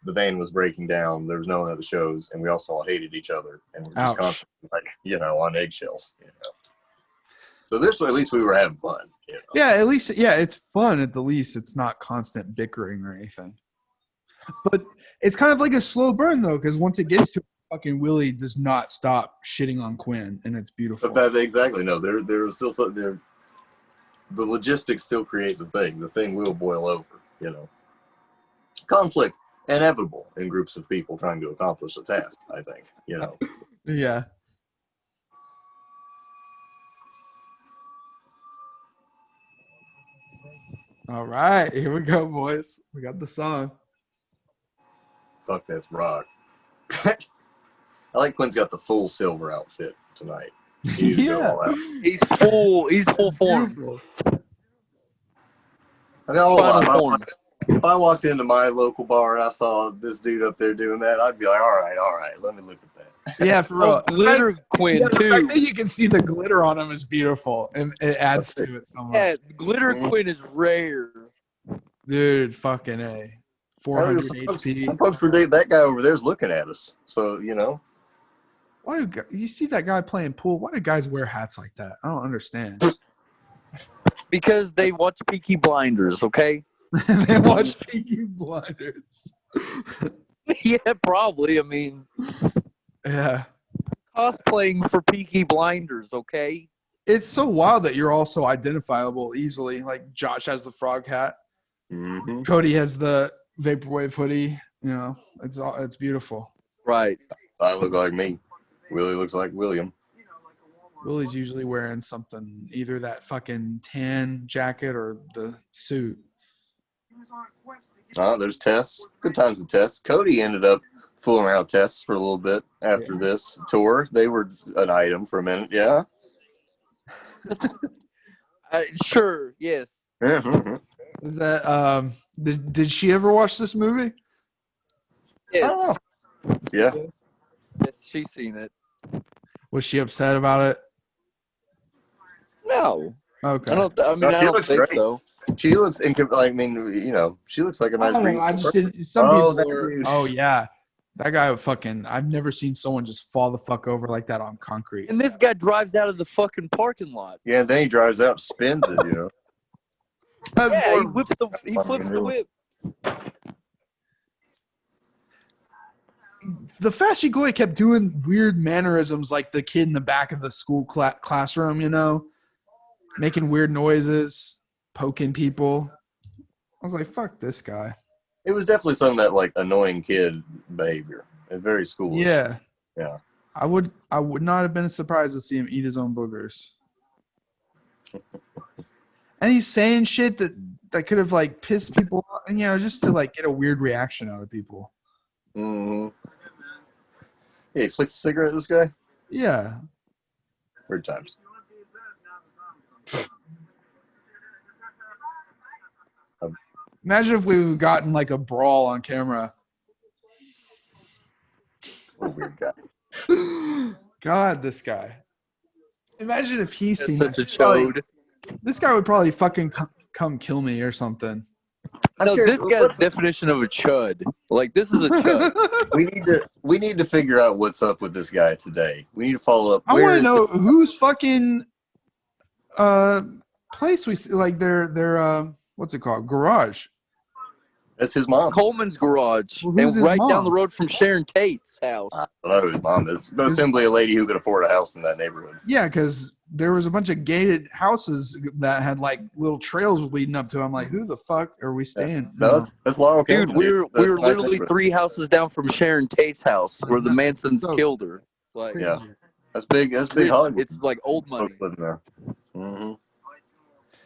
the van was breaking down, there was no one at the shows, and we also all hated each other and were just constantly on eggshells. So this way, at least we were having fun. Yeah, at least it's fun. At the least, it's not constant bickering or anything. But it's kind of like a slow burn though, because once it gets to fucking Willie does not stop shitting on Quinn, and it's beautiful. But exactly, no, there was still something there. The logistics still create the thing. The thing will boil over. Conflict inevitable in groups of people trying to accomplish a task. I think. Yeah. All right, here we go, boys. We got the song. Fuck, that's rock. I like Quinn's got the full silver outfit tonight. Yeah. He's full form. Beautiful. I mean, if I walked into my local bar and I saw this dude up there doing that, I'd be like, all right, let me look at that. Yeah, for real. Glitter Quinn The too. fact that you can see the glitter on him is beautiful, and it adds to it so much. Yeah, glitter Quinn is rare. Dude, fucking A. 400 HP. Some folks predict that guy over there's looking at us. So, Why do you see that guy playing pool? Why do guys wear hats like that? I don't understand. Because they watch Peaky Blinders, okay? They watch Peaky Blinders. Yeah, probably. I mean, Yeah. cosplaying for Peaky Blinders, okay? It's so wild that you're also identifiable easily. Like Josh has the frog hat. Mm-hmm. Cody has the vaporwave hoodie. It's beautiful. Right. I look like me. Willie looks like William. Willie's usually wearing something, either that fucking tan jacket or the suit. There's Tess. Good times with Tess. Cody ended up fooling around Tess for a little bit after this tour. They were an item for a minute, yeah. Sure, yes. Mm-hmm. Is that did she ever watch this movie? Yes. Oh. Yeah. Yes, she's seen it. Was she upset about it? No. Okay. I don't think great. so. She looks she looks like a nice I just didn't. Some people are. Oh yeah, that guy fucking. I've never seen someone just fall the fuck over like that on concrete. And this guy drives out of the fucking parking lot. Yeah, and then he drives out, spins it, Yeah, he flips the whip. The Fashy Goy kept doing weird mannerisms like the kid in the back of the school classroom, making weird noises, poking people. I was like, fuck this guy. It was definitely some of that annoying kid behavior. And very schoolish. Yeah. Yeah. I would not have been surprised to see him eat his own boogers. And he's saying shit that could have pissed people off, and just to get a weird reaction out of people. Mm-hmm. Hey, he flicks a cigarette at this guy? Yeah. Weird times. Imagine if we've gotten like a brawl on camera. What a weird guy. God, this guy. Imagine if he's That's seen such a this. Probably- chode. This guy would probably fucking come kill me or something. No, this guy's definition of a chud. Like, this is a chud. We need to figure out what's up with this guy today. We need to follow up. I want to know whose fucking place we like their what's it called, garage. That's his mom. Coleman's garage. Well, who's and his right mom? down the road from Sharon Tate's house. I don't know who his mom is. But simply a lady who could afford a house in that neighborhood. Yeah, because there was a bunch of gated houses that had like little trails leading up to. I'm like, who the fuck are we staying? No, that's Laurel Dude, Campbell, we were That's a nice literally neighborhood. 3 houses down from Sharon Tate's house where the Mansons So- killed her. Like, Yeah. That's big. That's big Hollywood. it's like old money. Folks living there. Mm-hmm.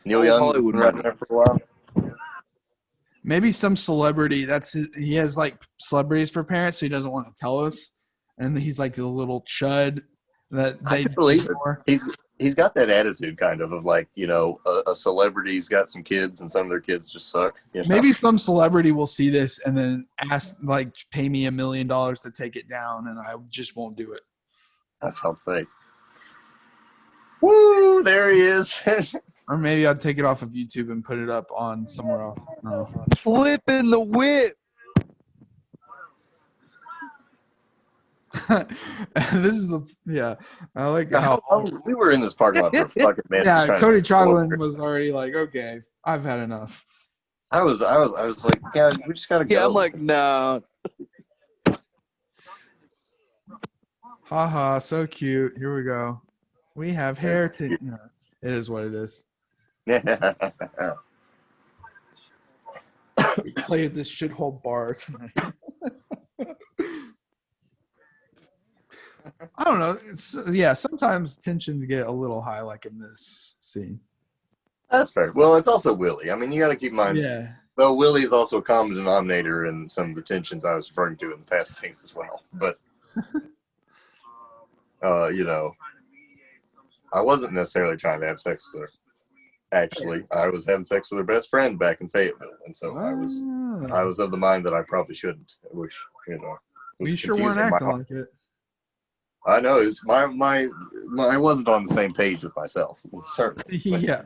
Neil Old Young's Hollywood been right money. there for a while. Maybe some celebrity. He has like celebrities for parents, so he doesn't want to tell us. And he's like the little chud that I they can believe it. ignore. He's got that attitude kind of like, you know, a celebrity's got some kids and some of their kids just suck. You know? Maybe some celebrity will see this and then ask, like, pay me $1 million to take it down, and I just won't do it. I'll say. Woo! There he is. Or maybe I'd take it off of YouTube and put it up on somewhere else. No. Flipping the whip. This is I like how We were in this parking lot for a fucking minute. just trying to- Cody Choglin was already like, okay, I've had enough. I was like, yeah, we just gotta go. Yeah, I'm like, nah. Haha, so cute. Here we go. We have hair to. No, it is what it is. We played at this shithole bar tonight. I don't know. Sometimes tensions get a little high, like in this scene. That's fair. Well, it's also Willie. I mean, you got to keep in mind, Yeah. though Willie is also a common denominator in some of the tensions I was referring to in the past things as well. But, you know, I wasn't necessarily trying to have sex with her. Actually, I was having sex with her best friend back in Fayetteville, and so I was of the mind that I probably shouldn't, which, you know, was We sure weren't confusing. acting like it. I know. It's my I wasn't on the same page with myself. Certainly. Yeah.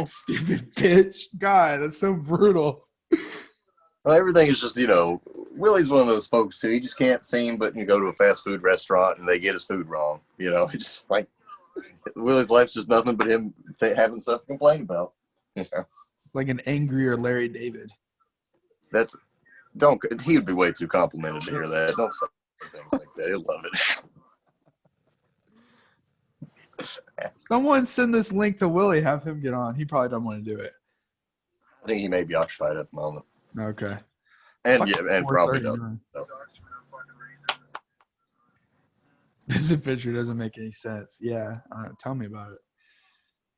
Stupid bitch. God, that's so brutal. Well, everything is just, you know, Willie's one of those folks who he just can't seem but you go to a fast food restaurant and they get his food wrong. You know, it's just like Willie's life's just nothing but him having stuff to complain about. You know? Like an angrier Larry David. He would be way too complimented to hear that. Don't say things like that. He'll love it. Someone send this link to Willie, have him get on. He probably doesn't want to do it. I think he may be occupied at the moment. Okay. And Fuck, yeah, and probably 4:39. doesn't. So. This picture doesn't make any sense. Yeah. Tell me about it.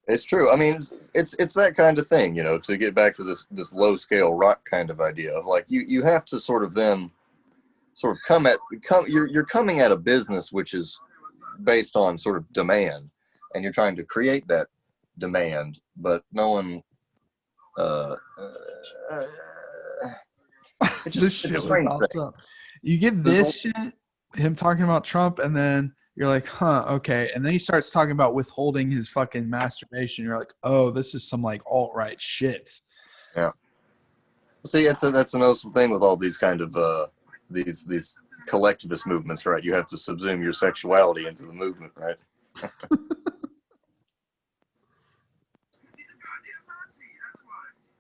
It's true. I mean, it's that kind of thing, you know, to get back to this low scale rock kind of idea of like you have to sort of then sort of you're coming at a business which is based on sort of demand, and you're trying to create that demand, but no one This shit was about Trump. You get this shit, him talking about Trump, and then you're like, huh, okay. And then he starts talking about withholding his fucking masturbation. You're like, oh, this is some like alt-right shit. Yeah. See, that's a noticeable thing with all these kind of these collectivist movements, right? You have to subsume your sexuality into the movement, right?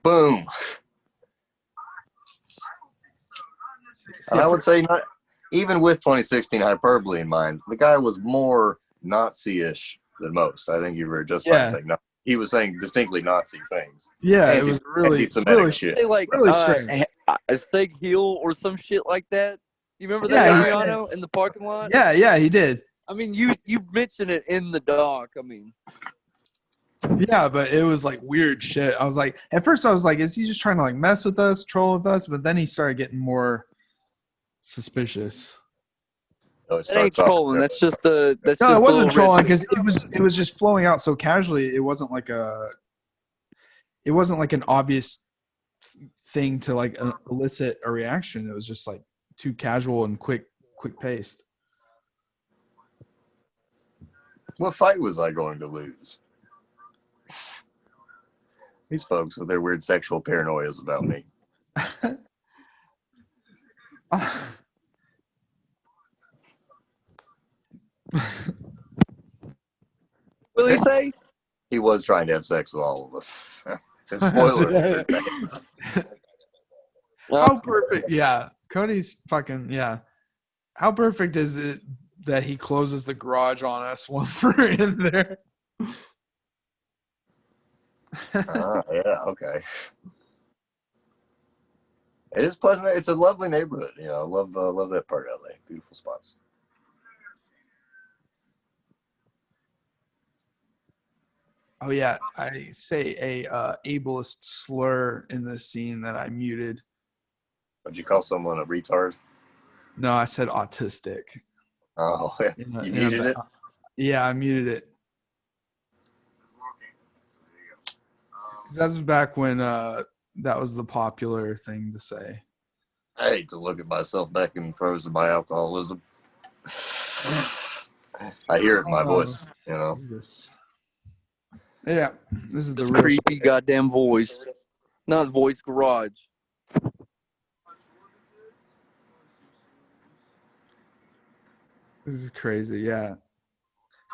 Boom. And I would say, not even with 2016 hyperbole in mind, the guy was more Nazi-ish than most. I think you were just fine saying no. He was saying distinctly Nazi things. Yeah, it was really anti-Semitic shit. Say like Really strange. a Seg Hill or some shit like that. You remember Yeah, that he guy Rihanna, in the parking lot? Yeah, he did. I mean, you mentioned it in the doc. I mean, Yeah, but it was like weird shit. I was like, at first I was like, is he just trying to like mess with us, troll with us? But then he started getting more suspicious. Oh, it That ain't starts off. trolling. That's just the. That's No, just it wasn't the trolling because it was just flowing out so casually. It wasn't like an obvious thing to like elicit a reaction. It was just like too casual and quick paced. What fight was I going to lose? These folks with their weird sexual paranoias about me. What did he say? He was trying to have sex with all of us. Spoiler alert. How perfect? Yeah, Cody's fucking yeah. How perfect is it that he closes the garage on us when we're in there? Yeah, okay. It is pleasant. It's a lovely neighborhood. You know, love that part of LA. Beautiful spots. Oh yeah, I say a ableist slur in this scene that I muted. Would you call someone a retard? No, I said autistic. Oh, yeah. You muted it? Yeah, I muted it. That was back when that was the popular thing to say. I hate to look at myself back in frozen by alcoholism. I hear it in my voice, you know. Jesus. Yeah, this is This the real creepy goddamn voice. Not voice garage. This is crazy. Yeah.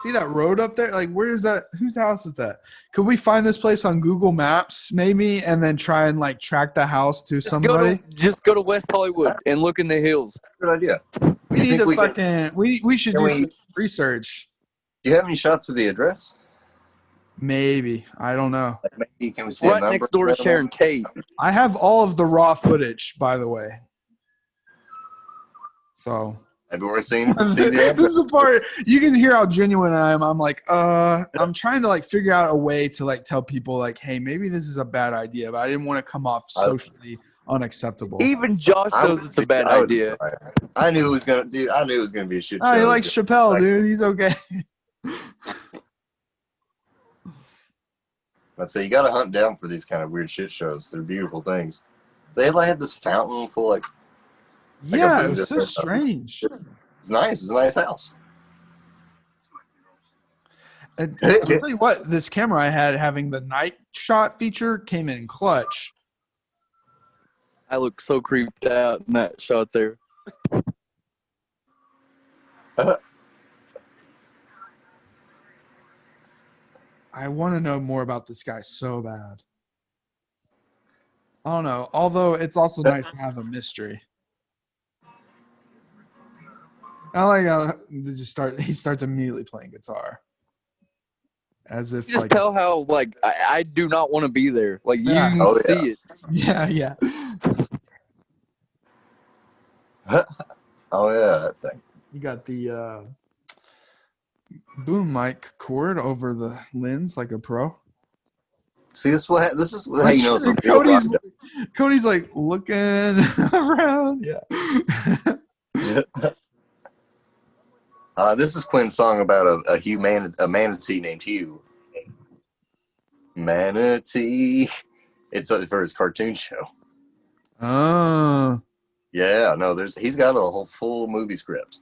See that road up there? Like, where is that? Whose house is that? Could we find this place on Google Maps, maybe, and then try and like track the house to somebody? Just go to West Hollywood and look in the hills. Good idea. We need to fucking. We should do some research. Do you have any shots of the address? Maybe. I don't know. Like maybe can we see a Right number? next door to Sharon Tate. I have all of the raw footage, by the way. So. Have you already seen This the address? is the part you can hear how genuine I am. I'm like, I'm trying to like figure out a way to like tell people like, hey, maybe this is a bad idea, but I didn't want to come off socially unacceptable. Even Josh knows it's a bad idea. I knew it was gonna be a shit show. Oh, he likes Chappelle, dude. He's okay. I'd say you got to hunt down for these kind of weird shit shows. They're beautiful things. They had this fountain full like yeah, it was so strange. It's nice. It's a nice house. And I'll tell you what, this camera I had having the night shot feature came in clutch. I look so creeped out in that shot there. I want to know more about this guy so bad. I don't know. Although it's also nice to have a mystery. I like how he starts immediately playing guitar. As if You just like, tell how like I do not want to be there. Like you Yeah. can see it. Yeah. Oh yeah, that thing. You got the boom mic cord over the lens like a pro. See, this is how you know it's a real Cody's like looking around. Yeah. This is Quinn's song about a manatee named Hugh. Manatee. It's for his cartoon show. Oh. Yeah, no, he's got a whole full movie script.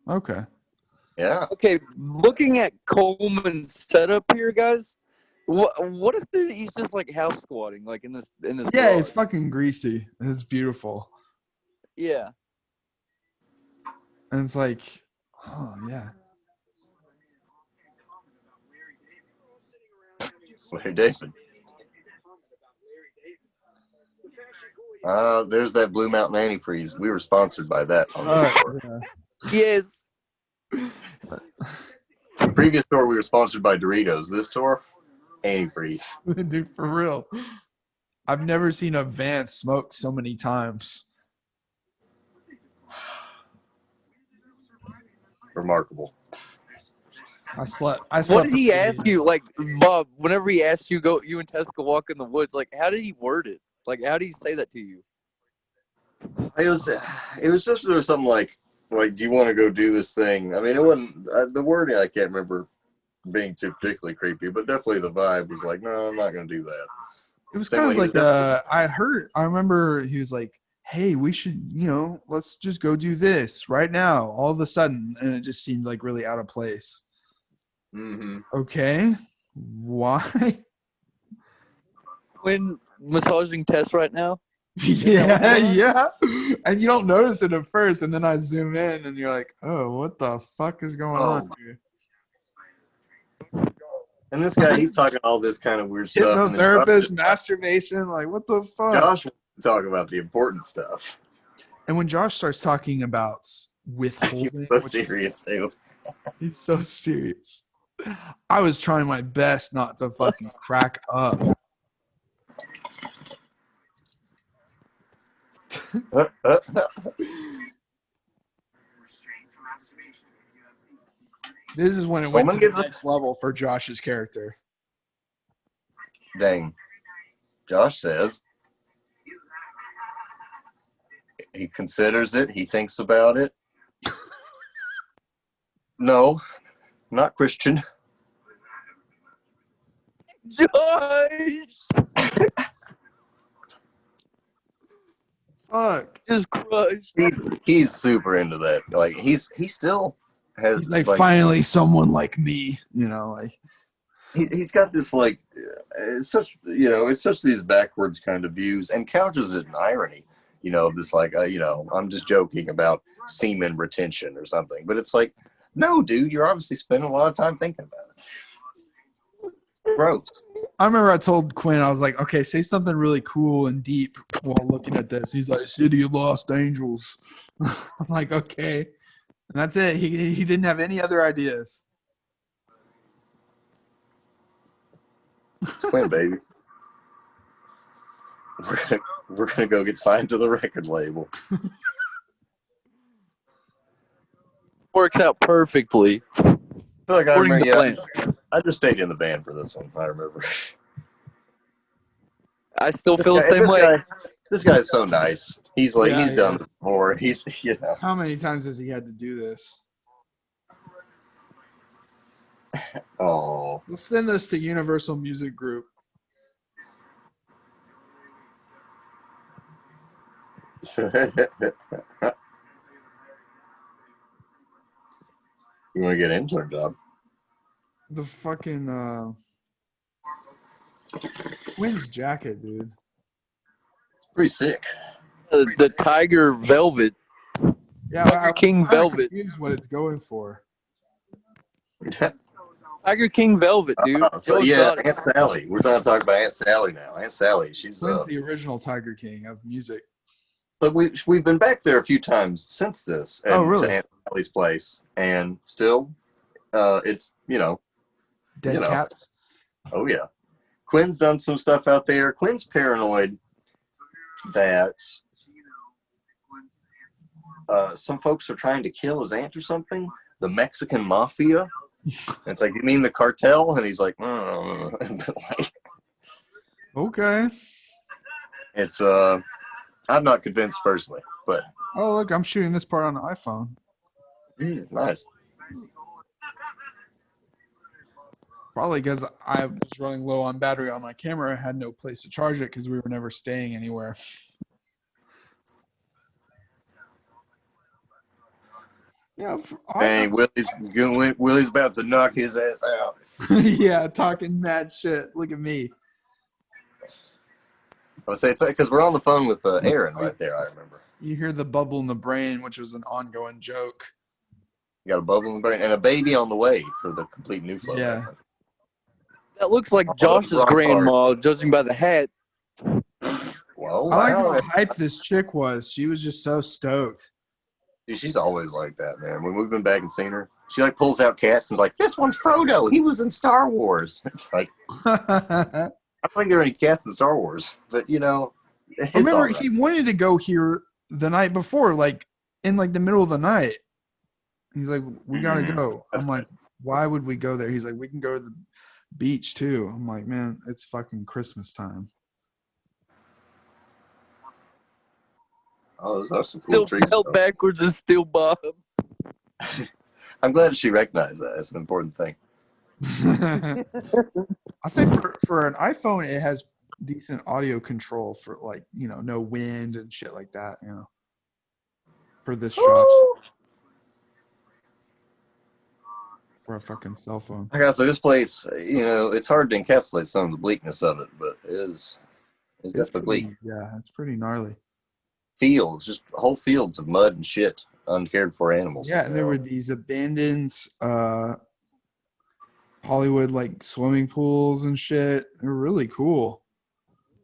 Okay. Yeah. Okay, looking at Coleman's setup here, guys. What if he's just like house squatting, like in this? Yeah, garage? it's fucking greasy. It's beautiful. Yeah. And it's like, oh yeah. Larry David. There's that Blue Mountain antifreeze. We were sponsored by that on this tour. Yeah. Yes. The previous tour, we were sponsored by Doritos. This tour, antifreeze. Dude, for real. I've never seen a van smoke so many times. Remarkable. I slept. What did he for 3 ask you? Like Bob, whenever he asked you you and Tess go walk in the woods, like how did he word it? Like how did he say that to you? It was just something like, like, do you want to go do this thing? I mean, it wasn't the wording. I can't remember being too particularly creepy, but definitely the vibe was like, no, I'm not going to do that. It was Same kind way of he was like definitely- I remember he was like, hey, we should, let's just go do this right now, all of a sudden. And it just seemed like really out of place. Mhm. Okay. Why? Quinn massaging Tess right now. Yeah, yeah. And you don't notice it at first, and then I zoom in, and you're like, "Oh, what the fuck is going on here?" And this guy, he's talking all this kind of weird stuff. And then Hypnotherapist, masturbation, like what the fuck? Josh wants to talk about the important stuff. And when Josh starts talking about withholding, So serious too. he's so serious. I was trying my best not to fucking crack up. This is when it went to the next level for Josh's character. Dang. Josh says he considers it. He thinks about it. No, not Christian. Josh, Fuck. just crushed. He's super into that. Like he still has. He's like finally someone like me, like He's got this like it's such these backwards kind of views and couches it in irony. This like I'm just joking about semen retention or something, but it's like, no, dude, you're obviously spending a lot of time thinking about it. Gross. I remember I told Quinn, I was like, okay, say something really cool and deep while looking at this. He's like, City of Lost Angels. I'm like, okay. And that's it. He didn't have any other ideas. It's Quinn, baby. We're gonna go get signed to the record label. Works out perfectly. I feel like I remember, According I just stayed in the band for this one. I remember. I still feel the same way. This guy's so nice. He's like, he's done Yeah. this before. He's, How many times has he had to do this? Oh. We'll send this to Universal Music Group. You want to get an intern job? The fucking Quinn's jacket, dude. Pretty sick. The Tiger Velvet. Yeah, Tiger King Velvet. Confused what it's going for. Tiger King Velvet, dude. So yeah, Aunt Sally. We're going to talk about Aunt Sally now. Aunt Sally, she's Quinn's the original Tiger King of music. But we've been back there a few times since this. Oh, really? To Aunt Sally's place, and still, it's Dead cats. Oh yeah, Quinn's done some stuff out there. Quinn's paranoid that some folks are trying to kill his aunt or something. The Mexican mafia. And it's like, you mean the cartel? And he's like, Okay. It's I'm not convinced personally, but Oh, look, I'm shooting this part on the iPhone. Nice. Probably because I was running low on battery on my camera. I had no place to charge it because we were never staying anywhere. Yeah. Hey, Willie's about to knock his ass out. Yeah, talking mad shit. Look at me. I would say it's because we're on the phone with Aaron right there. I remember. You hear the bubble in the brain, which was an ongoing joke. You got a bubble in the brain and a baby on the way for the complete new flow. Yeah. reference. That looks like Josh's grandma, judging by the hat. Well, I like wow. how hyped this chick was. She was just so stoked. Dude, she's always like that, man. When we've been back and seen her, she like pulls out cats and is like, "This one's Frodo. He was in Star Wars." It's like, I don't think there are any cats in Star Wars, but it's Remember, all right. he wanted to go here the night before, like in like the middle of the night. He's like, "We gotta go." That's I'm like, "Why would we go there?" He's like, "We can go to the beach too." I'm like, "Man, it's fucking Christmas time." Oh, those are some cool Still trees. spelled though. backwards is still Bob. I'm glad she recognized that. It's an important thing. I'll say for an iPhone, it has decent audio control for like, no wind and shit like that, for this shot. For a fucking cell phone. Okay, so this place, it's hard to encapsulate some of the bleakness of it, but it's definitely bleak. Yeah, it's pretty gnarly. Fields, just whole fields of mud and shit, uncared for animals. Yeah, and there were these abandoned Hollywood like swimming pools and shit. They're really cool.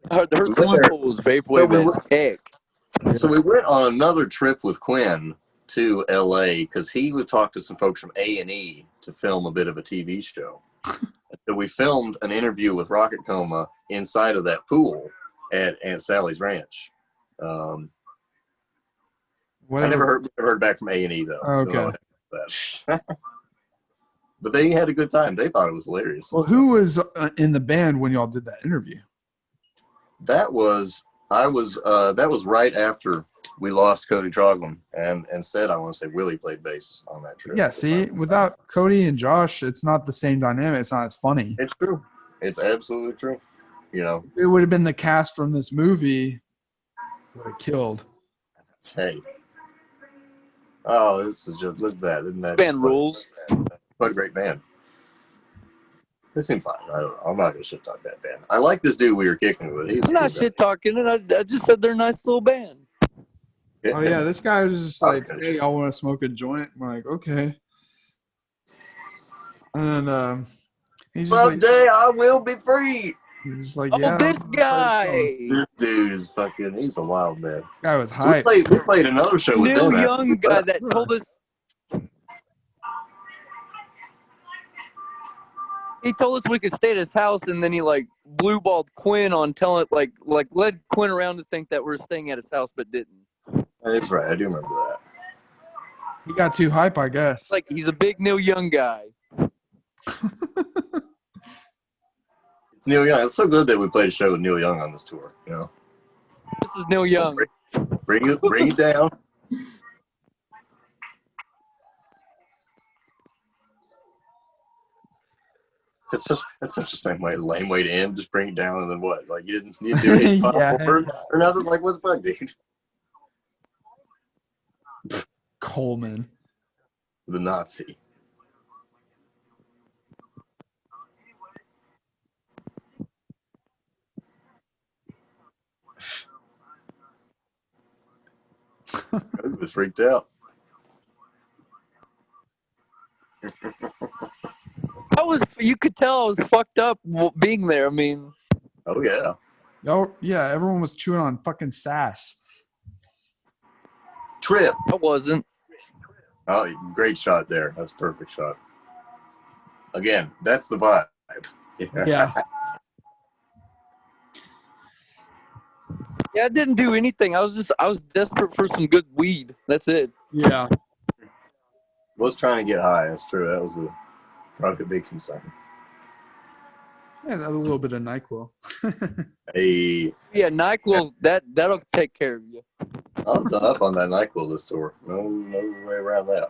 Her swimming pool was vaporwave as heck. So we went on another trip with Quinn to LA because he would talk to some folks from A&E to film a bit of a TV show. So we filmed an interview with Rocket Coma inside of that pool at Aunt Sally's ranch. I never heard back from A&E though. Okay. But they had a good time. They thought it was hilarious. Well, who was in the band when y'all did that interview? That was right after we lost Cody Troglin, and instead I want to say Willie played bass on that trip. Yeah, see, without Cody and Josh, it's not the same dynamic. It's not as funny. It's true. It's absolutely true. It would have been the cast from this movie would have killed. Hey. Oh, this is just look bad. Isn't that band rules? What a great band. They seem fine. I'm not gonna shit talk that band. I like this dude we were kicking with. I'm not shit talking it. I just said they're a nice little band. Oh yeah, this guy was just like, "Hey, y'all want to smoke a joint?" I'm like, "Okay." And then he's just someday I will be free. He's just like, "Oh, yeah, this guy! This dude is fucking. He's a wild man." Guy was So hype. we played another show with New them. young guy that told us. He told us we could stay at his house, and then he like blue balled Quinn on telling like led Quinn around to think that we're staying at his house, but didn't. That's right. I do remember that. He got too hype, I guess. Like he's a big Neil Young guy. It's Neil Young. It's so good that we played a show with Neil Young on this tour. This is Neil Young. Bring it down. That's such a lame way to end. Just bring it down and then what? Like you didn't do any Yeah. or nothing. Like what the fuck, dude? Coleman. The Nazi. I was freaked out. You could tell I was fucked up being there. I mean, Oh yeah. Oh yeah, everyone was chewing on fucking sass. Trip. I wasn't. Oh, great shot there. That's a perfect shot. Again, that's the vibe. Yeah. Yeah, I didn't do anything. I was desperate for some good weed. That's it. Yeah. Was trying to get high. That's true. That was probably a big concern. Yeah, a little bit of NyQuil. Hey, Yeah, NyQuil. That'll take care of you. I was done up on that NyQuil this tour. No way around that.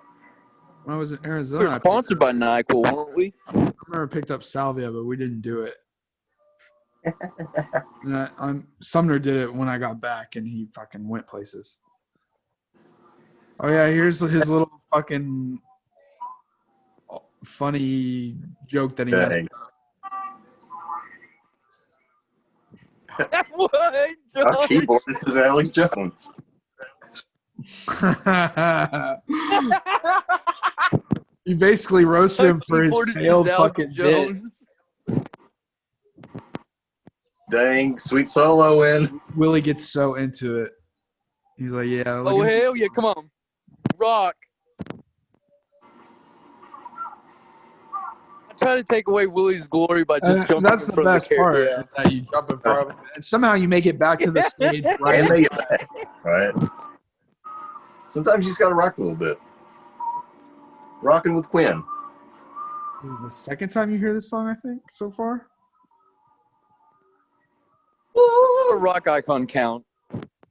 When I was in We Arizona, were sponsored by NyQuil, weren't we? I remember picked up salvia, but we didn't do it. And Sumner did it when I got back, and he fucking went places. Oh yeah, here's his little fucking funny joke that he Dang. What, Our Josh? keyboardist is Alex Jones. has. You basically roasted him for his Keyboardist failed is Alex fucking bit. Jones. Dang, sweet solo in. Willie gets so into it. He's like, yeah. Look Oh at hell yeah! Come on, rock. I try to take away Willie's glory by just jumping. That's in the front of best the part. Yeah. Is that you jump in front of him, and somehow you make it back to the stage. Right? And they get back. Right. Sometimes you just gotta rock a little bit. Rocking with Quinn. This is the second time you hear this song, I think, so far. A rock icon count.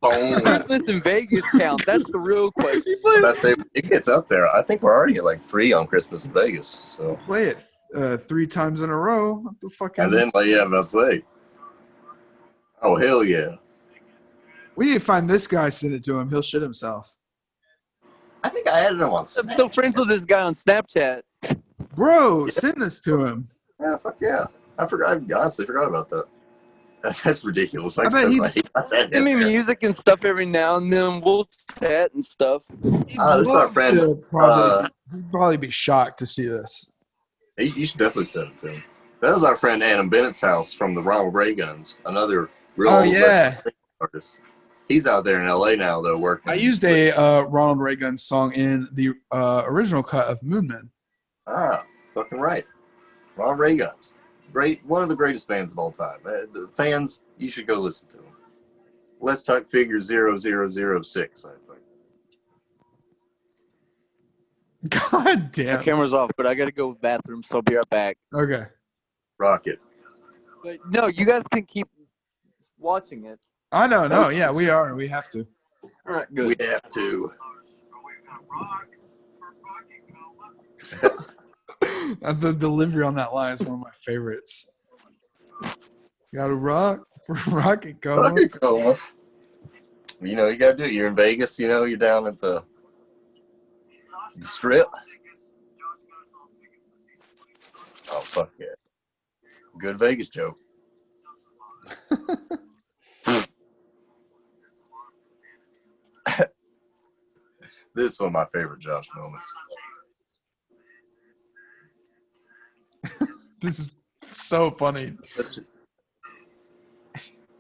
Boom. Christmas in Vegas count? That's the real question. I say it gets up there. I think we're already at like 3 on Christmas in Vegas. So Play it 3 times in a row. What the fuck? and then like yeah, I'm about to say. Oh hell yeah! We need to find this guy. Send it to him. He'll shit himself. I think I added him on I'm Snapchat. still friends with this guy on Snapchat. Bro, send this to him. Yeah, fuck yeah. I honestly forgot about that. That's ridiculous. Like I bet Send me music and stuff every now and then. We'll chat and stuff. He'd this is our love friend, to he'd probably be shocked to see this. You should definitely send it to him. That was our friend Adam Bennett's house from the Ronald Ray Guns, another real old artist. He's out there in LA now, though, working. I used a Ronald Reagan song in the original cut of Moonman. Ah, fucking right. Ronald Ray Guns. Great, one of the greatest bands of all time. The fans, you should go listen to them. Let's Talk Figure 0006, I think. God My damn. camera's off, but I gotta go to the bathroom, so I'll be right back. Okay. Rocket. But no, you guys can keep watching it. I know. No, yeah, we are. We have to. All right, good. We have to. The delivery on that line is one of my favorites. You gotta rock for Rocket Coma. Rocket Coma. You know, you gotta do it. You're in Vegas, you know, you're down at the Strip. Oh, fuck yeah. Good Vegas joke. This is one of my favorite Josh moments. This is so funny. That's just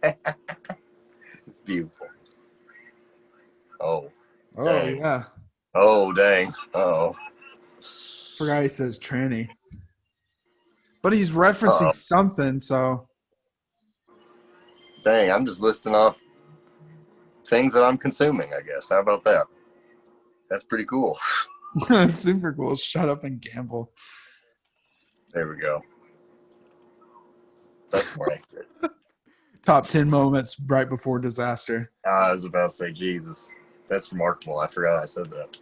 it's beautiful. Oh. Oh, Dang. yeah. Oh dang. Oh. Forgot he says tranny. But he's referencing something, so. Dang, I'm just listing off things that I'm consuming, I guess. How about that? That's pretty cool. It's super cool. Shut up and gamble. There we go. That's more accurate. Top 10 moments right before disaster. I was about to say, Jesus. That's remarkable. I forgot I said that.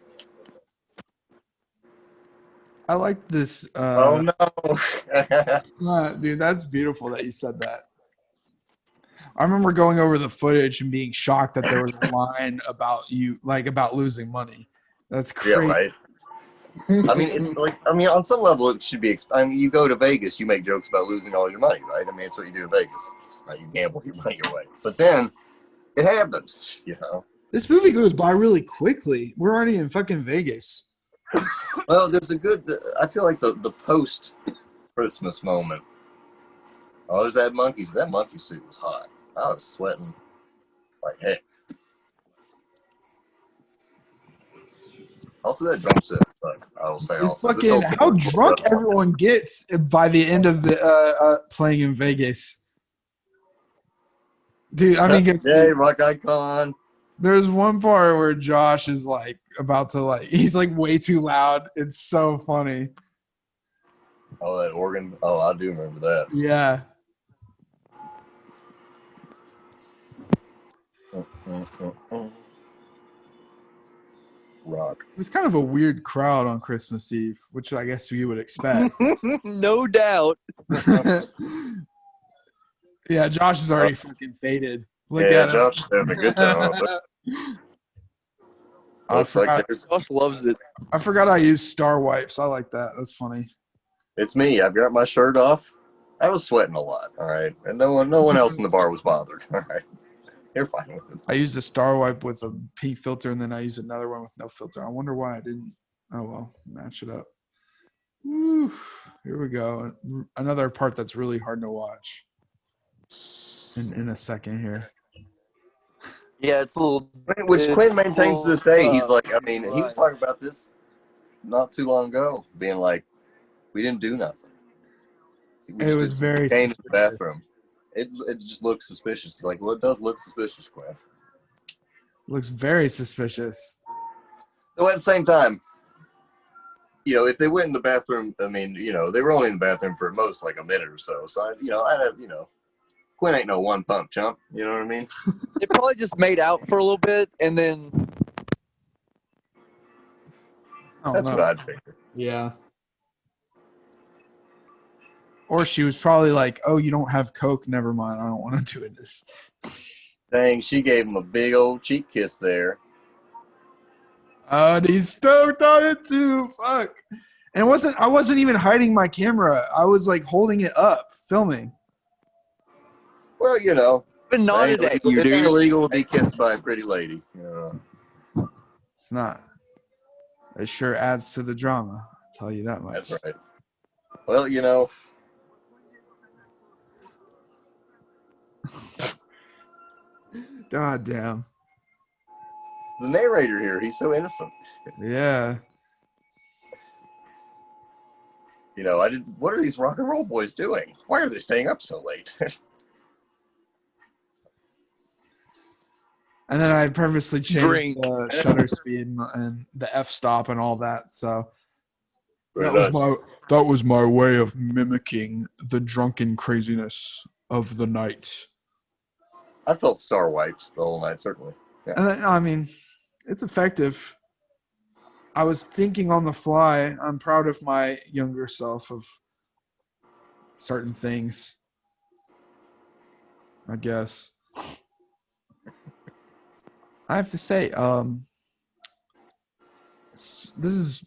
I like this. Oh, no. Dude, that's beautiful that you said that. I remember going over the footage and being shocked that there was a line about you, like about losing money. That's crazy. Yeah, right. I mean, it's like, on some level, it should be. You go to Vegas, you make jokes about losing all your money, right? I mean, it's what you do in Vegas. Like, you gamble your money away. But then it happened, you know. This movie goes by really quickly. We're already in fucking Vegas. Well, there's a good. I feel like the post Christmas moment. Oh, there's that monkey. That monkey suit was hot. I was sweating like heck. Also, that drum set. But I will say It's also. fucking how drunk everyone gets by the end of the playing in Vegas. Dude, I mean, Yay, rock icon. there's one part where Josh is like about to he's like way too loud. It's so funny. Oh, that organ. Oh, I do remember that. Yeah. Rock. It was kind of a weird crowd on Christmas Eve, which I guess you would expect. No doubt. Yeah, Josh is already fucking faded. Look Yeah, at him. Josh is having a good time. Looks like there's, Josh loves it. I forgot I used Star Wipes. I like that. That's funny. it's me. I've got my shirt off. I was sweating a lot. All right, and no one else in the bar was bothered. All right, you're fine with it. I used a Star Wipe with a pink filter, and then I used another one with no filter. I wonder why I didn't. Oh, well, match it up. Woo. Here we go. Another part that's really hard to watch in a second here. Yeah, it's a little. Which Quinn maintains to this day. He's like, I mean, he right. was talking about this not too long ago, being like, we didn't do nothing. We It just was did some very cocaine in the suspicious. bathroom. It just looks suspicious. It's like, well, it does look suspicious, Quinn. Looks very suspicious. Though at the same time, you know, if they went in the bathroom, I mean, you know, they were only in the bathroom for at most like a minute or so. So, I'd have, you know, Quinn ain't no one pump chump. You know what I mean? They probably just made out for a little bit, and then That's what I'd figure. Yeah. Or she was probably like, "Oh, you don't have Coke? Never mind. I don't want to do this." Dang, she gave him a big old cheek kiss there. And he's stoked on it too. Fuck. And I wasn't even hiding my camera. I was like holding it up, filming. Well, you know, even nodded at you, it ain't dude. illegal to be kissed by a pretty lady. You know? It's not. It sure adds to the drama. I'll tell you that much. That's right. Well, you know. God damn. The narrator here, he's so innocent. Yeah. You know, what are these rock and roll boys doing? Why are they staying up so late? And then I purposely changed Drink. the shutter speed and the f-stop and all that. So Very that was my way of mimicking the drunken craziness of the night. I felt star wiped the whole night, certainly. Yeah. And then, I mean, it's effective. I was thinking on the fly. I'm proud of my younger self of certain things, I guess. I have to say, this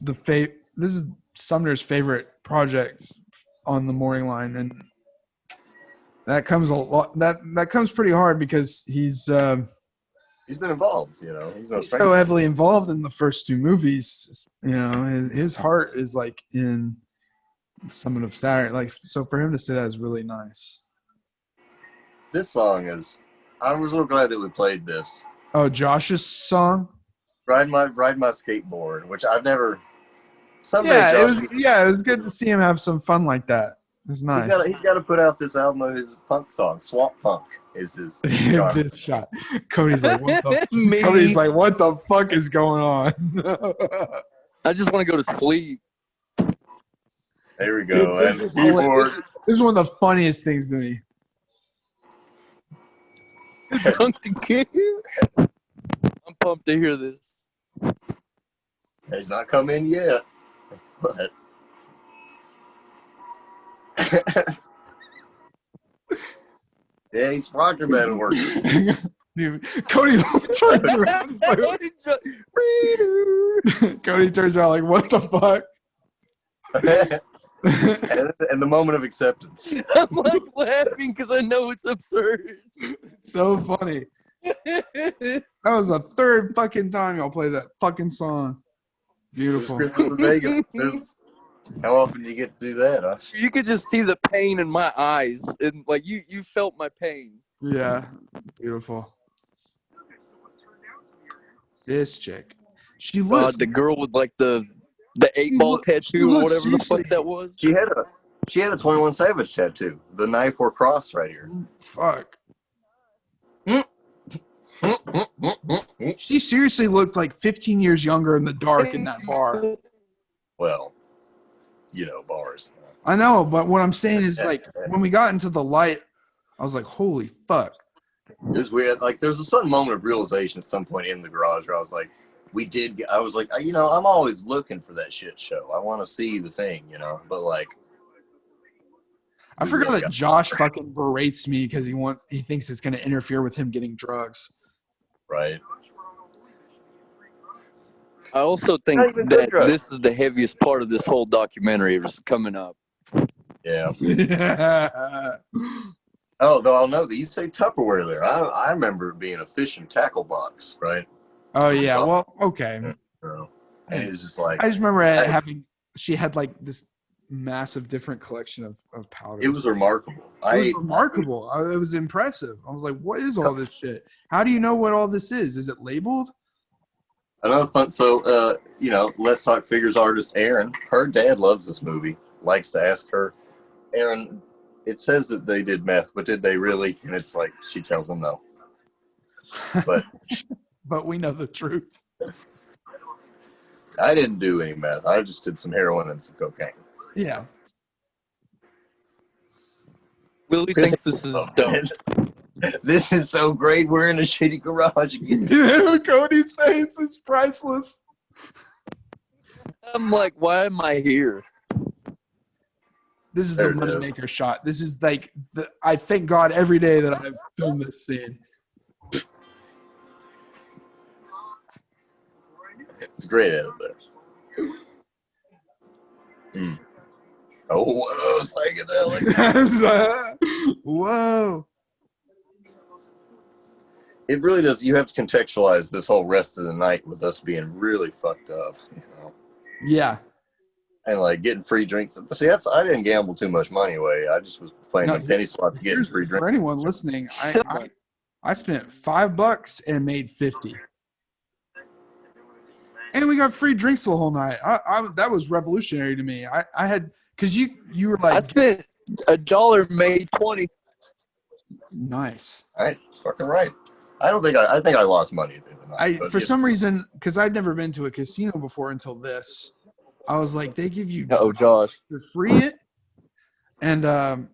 is Sumner's favorite project on the morning line, and that comes a lot. That comes pretty hard because he's been involved. You know, he's no stranger. so heavily involved in the first two movies. You know, his heart is like in Summit of Saturn. Like, so for him to say that is really nice. This song is. I was real glad that we played this. Oh, Josh's song. Ride my skateboard, which I've never. Someday, Yeah, Josh, it was good to see him have some fun like that. It was nice. He's got to put out this album of his punk song. Swamp Punk is his. genre. This shot. Cody's like, what the fuck is going on? I just want to go to sleep. There we go. Dude, And the keyboard. this is one of the funniest things to me. I'm pumped to hear this. He's not come in yet, but yeah, he's rocking that and working. Dude, Cody turns around. Cody turns around like, what the fuck? and the moment of acceptance. I'm like laughing because I know it's absurd. So funny. That was the third fucking time y'all play that fucking song. Beautiful. Christmas in Vegas. How often do you get to do that? Huh? You could just see the pain in my eyes, and like you felt my pain. Yeah, beautiful. This chick, she looks. The girl with like the 8-ball tattoo or whatever the fuck that was. She had a 21 Savage tattoo, the knife or cross right here. Fuck. She seriously looked like 15 years younger in the dark in that bar. Well, you know, bars. I know, but what I'm saying is, like, when we got into the light, I was like, holy fuck. It was weird. Like, there was a sudden moment of realization at some point in the garage where I was like, I was like, you know, I'm always looking for that shit show. I want to see the thing, you know, but like. I forgot that Josh fucking berates me because he thinks it's going to interfere with him getting drugs. Right. I also think that this is the heaviest part of this whole documentary is coming up. Yeah. Yeah. Oh, though I'll know that you say Tupperware there. I remember it being a fish and tackle box, right? Oh, yeah. Well, okay. And it was just like. I just remember she had like this massive different collection of powders. It was remarkable. It was impressive. I was like, what is all this shit? How do you know what all this is? Is it labeled? Another fun. So, you know, Let's Talk Figures artist Erin, her dad loves this movie, likes to ask her, Erin, it says that they did meth, but did they really? And it's like, she tells him no. But but we know the truth. I didn't do any meth. I just did some heroin and some cocaine. Yeah. Willie thinks this is dumb. This is so great. We're in a shitty garage again. Cody's face is priceless. I'm like, why am I here? This is There the it is. moneymaker shot. This is like I thank God every day that I've filmed this scene. It's great edit there. Mm. Oh, whoa, psychedelic. Whoa. It really does. You have to contextualize this whole rest of the night with us being really fucked up. You know? Yeah. And like getting free drinks. See, I didn't gamble too much money away. I just was playing No, the penny slots, getting free For drinks. anyone listening, I spent $5 and made 50. And we got free drinks the whole night. That was revolutionary to me. I had because you were I like spent $1, made 20. nice. All right, fucking right. I think I lost money at the end of the night. But For some reason, because I'd never been to a casino before until this, I was like, they give you Oh, Josh. for free it, and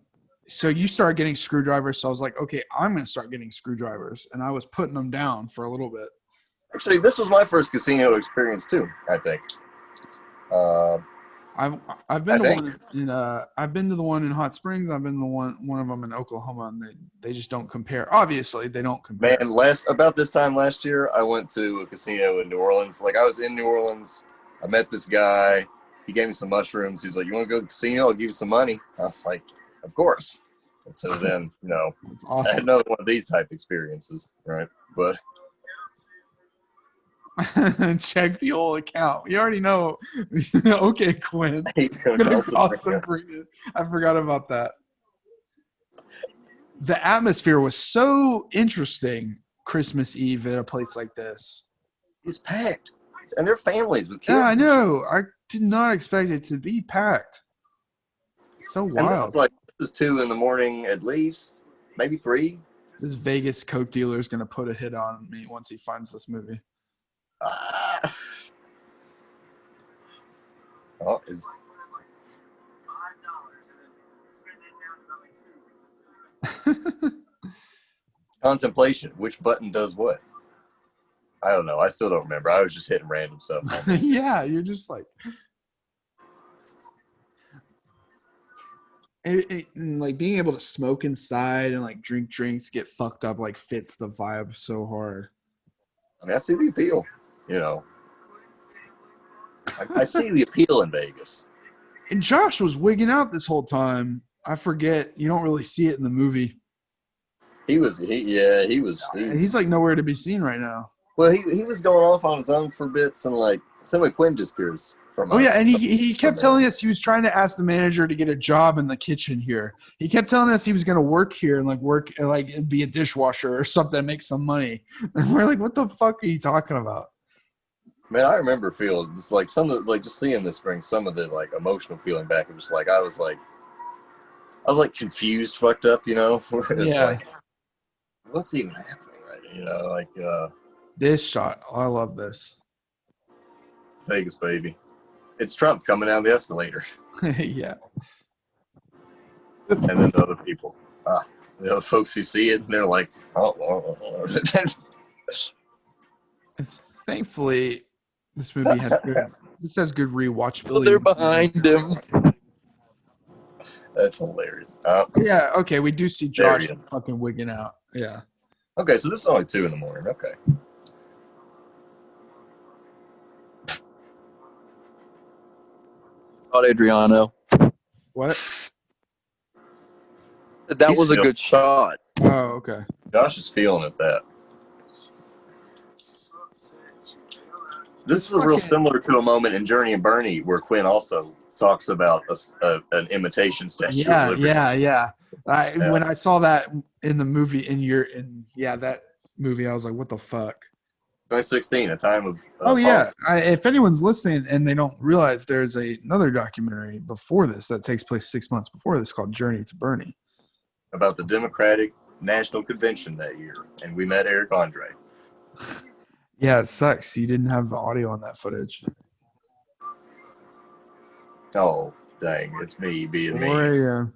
so you start getting screwdrivers. So I was like, okay, I'm gonna start getting screwdrivers, and I was putting them down for a little bit. actually, this was my first casino experience too. I think. I've been I've been to the one in Hot Springs. I've been to the one of them in Oklahoma, and they just don't compare. Obviously, they don't compare. Man, about this time last year, I went to a casino in New Orleans. Like I was in New Orleans, I met this guy. He gave me some mushrooms. He was like, "You want to go to the casino? I'll give you some money." I was like, "Of course." And so then, It's I had awesome. another one of these type experiences, right? But Check the old account. You already know. Okay, Quinn. he's I'm gonna gonna call call some some green. I forgot about that. The atmosphere was so interesting Christmas Eve at a place like this. He's packed, and they're families with kids. Yeah, I know. I did not expect it to be packed. So And this wild. is 2 a.m. at least, maybe 3. This Vegas coke dealer is gonna put a hit on me once he finds this movie. Oh, contemplation. Which button does what? I don't know. I still don't remember. I was just hitting random stuff. Yeah, you're just like. And like being able to smoke inside and like drink drinks, get fucked up, like fits the vibe so hard. I mean, I see the appeal. I see the appeal in Vegas. And Josh was wigging out this whole time. I forget. You don't really see it in the movie. He was. He's like nowhere to be seen right now. Well, he was going off on his own for bits, and like somebody Quinn disappears from. Oh us. yeah, and he kept telling us he was trying to ask the manager to get a job in the kitchen here. He kept telling us he was going to work here and like be a dishwasher or something, make some money. And we're like, what the fuck are you talking about? Man, I remember feeling just like some of the, like just seeing this bring some of the like emotional feeling back, and just like I was like confused, fucked up, It's Yeah. like, what's even happening right now? This shot, I love this. Vegas, baby. It's Trump coming down the escalator. Yeah. And then the other people. The other folks who see it, and they're like, oh. Thankfully, this movie has good rewatchability. Oh, they're behind him. That's hilarious. Yeah, okay, we do see Josh fucking wigging out. Yeah. Okay, so this is only 2 a.m. Okay. Adriano. What? That was a good shot. Oh, okay. Josh is feeling it, that. This is real similar to a moment in Journey and Bernie where Quinn also talks about an imitation Statue of Liberty. Yeah. When I saw that in the movie, that movie, I was like, what the fuck? 2016, a time of yeah. If anyone's listening and they don't realize, there's another documentary before this that takes place 6 months before this called Journey to Bernie. About the Democratic National Convention that year. And we met Eric Andre. Yeah, it sucks. You didn't have the audio on that footage. Oh, dang. It's me being me. 4 a.m.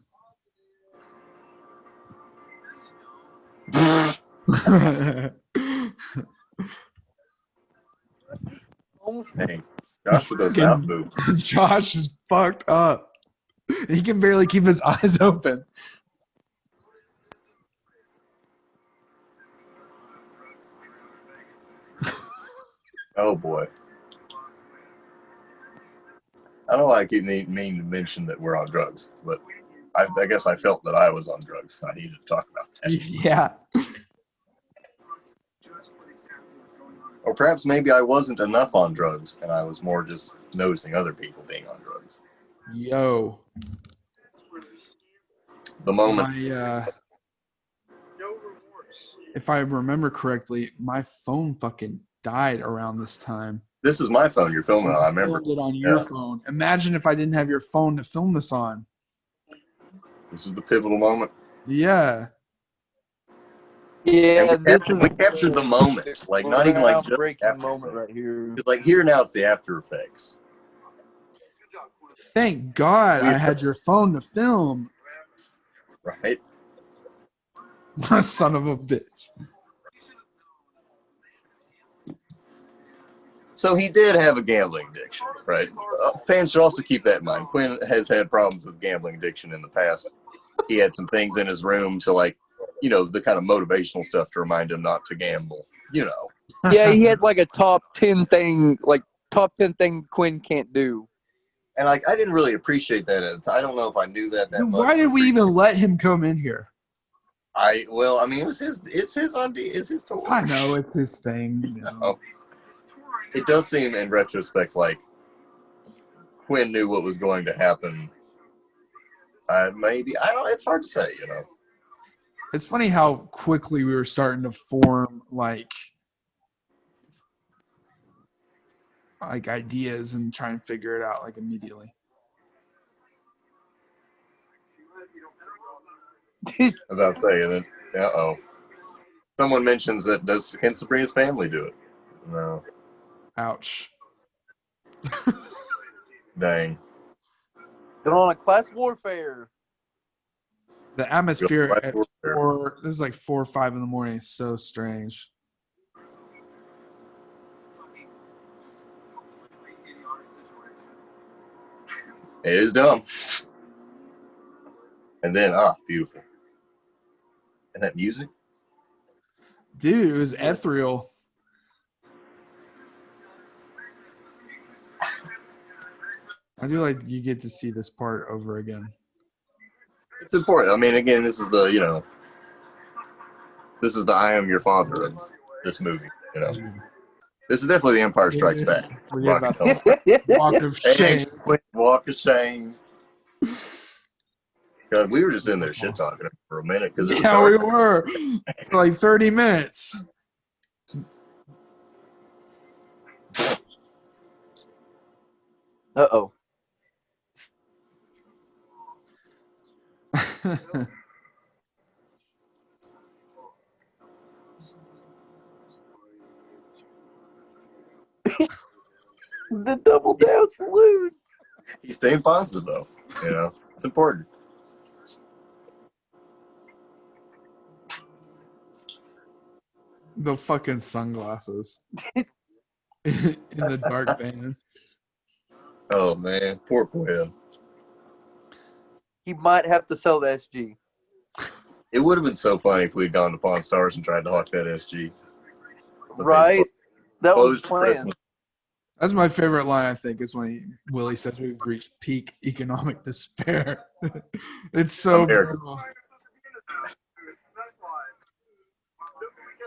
Hey, Josh with those mouth movements. Josh is fucked up. He can barely keep his eyes open. Oh boy. I don't know why I keep meaning to mention that we're on drugs, but I guess I felt that I was on drugs. I needed to talk about that. Yeah. Or perhaps maybe I wasn't enough on drugs and I was more just noticing other people being on drugs. Yo. The moment. If I remember correctly, my phone fucking died around this time. This is my phone you're filming on. I remember. Filmed it on your phone. Imagine if I didn't have your phone to film this on. This was the pivotal moment. Yeah. Yeah, we captured the moment, like not even like just breaking moment right here. It's like here now it's the after effects. Thank God I had your phone to film. Right? Son of a bitch. So he did have a gambling addiction, right? Fans should also keep that in mind. Quinn has had problems with gambling addiction in the past. He had some things in his room to like, you know, the kind of motivational stuff to remind him not to gamble, you know. Yeah, he had like a top 10 thing Quinn can't do. And like, I didn't really appreciate that. I don't know if I knew that much. Why did we even let him come in here? Well, I mean, it's his tour. I know it's his thing. You know. It does seem, in retrospect, like Quinn knew what was going to happen. Maybe I don't. It's hard to say, you know. It's funny how quickly we were starting to form like ideas and try and figure it out like immediately. About saying it. Someone mentions that can Sabrina's family do it? No. Ouch. Dang. They're on a class warfare. The atmosphere at 4, this is like 4 or 5 in the morning. Is so strange. It is dumb. And then, beautiful. And that music? Dude, it was ethereal. I do like you get to see this part over again. It's important. I mean, again, this is the, you know, this is the I am your father of this movie, you know. This is definitely the Empire Strikes Back. Walk of shame. Walk of shame. God, we were just in there shit talking for a minute because we were for like 30 minutes. Uh-oh. The double down salute. He's staying positive though. You know, it's important. The fucking sunglasses in the dark van. Oh man, poor him. He might have to sell the SG. It would have been so funny if we'd gone to Pawn Stars and tried to hawk that SG. Right? That was Christmas. That's my favorite line, I think, is when Willie says we've reached peak economic despair. It's so brutal.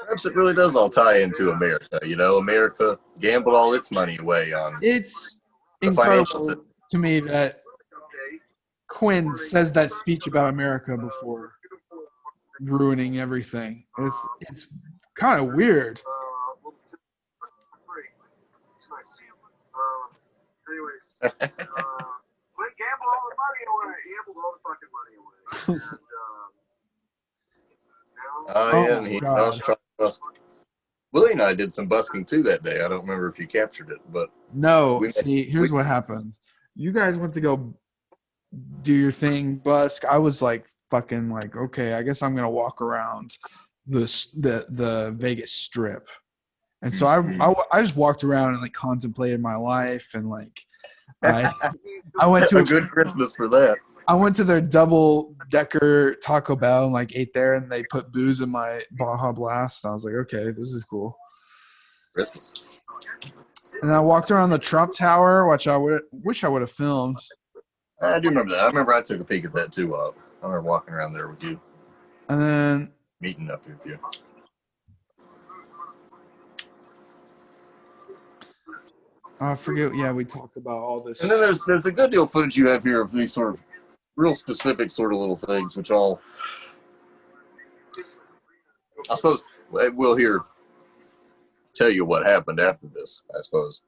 Perhaps it really does all tie into America. You know, America gambled all its money away on it's the incredible to me that Quinn says that speech about America before ruining everything. It's kind of weird. Anyways, gambled all the money away. Gambled all the fucking money away. And he Willie and I did some busking too that day. I don't remember if you captured it, but here's what happened. You guys went to go do your thing, busk. I was like fucking like, okay, I guess I'm gonna walk around. the Vegas Strip. And so I just walked around and like contemplated my life, and like I went to a good Christmas for that. I went to their double decker Taco Bell and like ate there, and they put booze in my Baja Blast. And I was like, okay, this is cool. Christmas. And I walked around the Trump Tower, which I wish I would have filmed. I do remember that. I remember I took a peek at that too. I remember walking around there with you, And then meeting up with you. I forget. Yeah, we talked about all this. And then there's a good deal of footage you have here of these sort of real specific sort of little things, which I suppose we'll tell you what happened after this. I suppose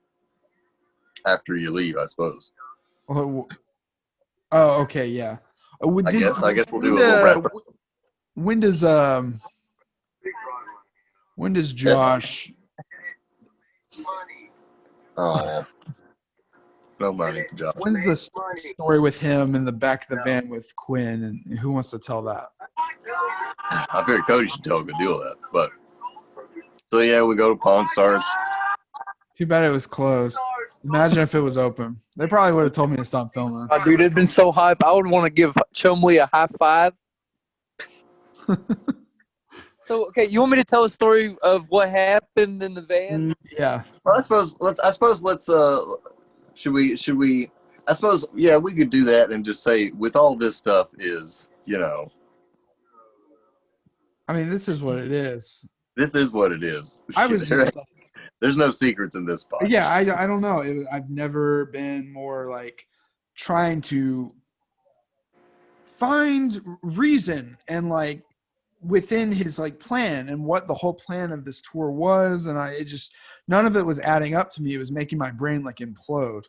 after you leave, I suppose. Oh, okay, yeah. I guess we'll do a little wrap up. When does Josh? Oh, no money for Josh. When's the story with him in the back of the van with Quinn, and who wants to tell that? I figured Cody should tell a good deal of that. But so yeah, we go to Pawn Stars. Too bad it was closed. Imagine if it was open. They probably would have told me to stop filming. Oh, dude, it'd been so hype. I would want to give Chumley a high five. So, okay, you want me to tell a story of what happened in the van? Yeah. Well, I suppose should we I suppose yeah, we could do that and just say with all this stuff is, I mean, this is what it is. This is what it is. I was just there's no secrets in this podcast. Yeah, I don't know. I've never been more like trying to find reason and like within his like plan and what the whole plan of this tour was, and none of it was adding up to me. It was making my brain like implode.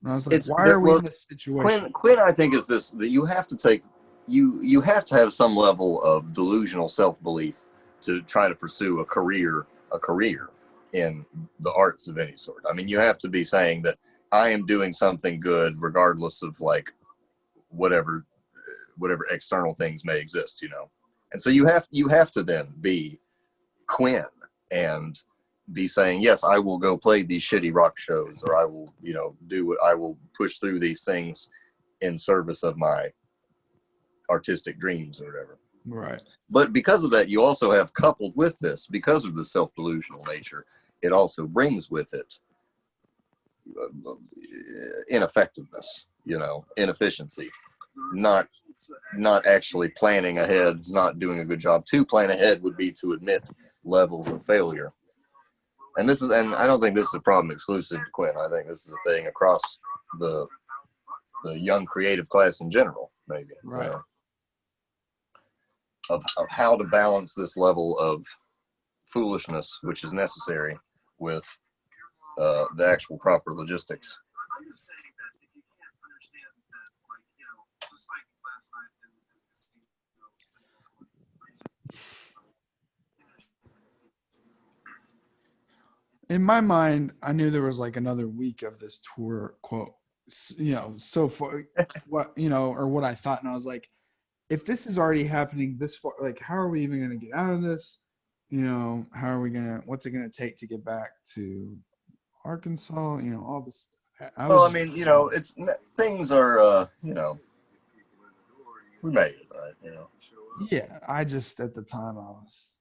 And I was like, why are we in this situation? Quinn, I think, is this that you have to take you have to have some level of delusional self-belief to try to pursue a career in the arts of any sort. I mean, you have to be saying that I am doing something good regardless of like whatever external things may exist, And so you have to then be Quinn and be saying, yes, I will go play these shitty rock shows, or I will, I will push through these things in service of my artistic dreams or whatever. Right. But because of that, you also have coupled with this, because of the self-delusional nature, it also brings with it ineffectiveness, inefficiency, not actually planning ahead, not doing a good job. To plan ahead would be to admit levels of failure. And I don't think this is a problem exclusive to Quinn. I think this is a thing across the young creative class in general, maybe. Right. Of how to balance this level of foolishness, which is necessary, with the actual proper logistics. I'm just saying that if you can't understand that, like, just like last night in the casino. In my mind, I knew there was like another week of this tour, quote, so far, or what I thought. And I was like, if this is already happening this far, like, how are we even going to get out of this? What's it going to take to get back to Arkansas? All this. It's things are, we made it, right? Yeah, I just, at the time, I was.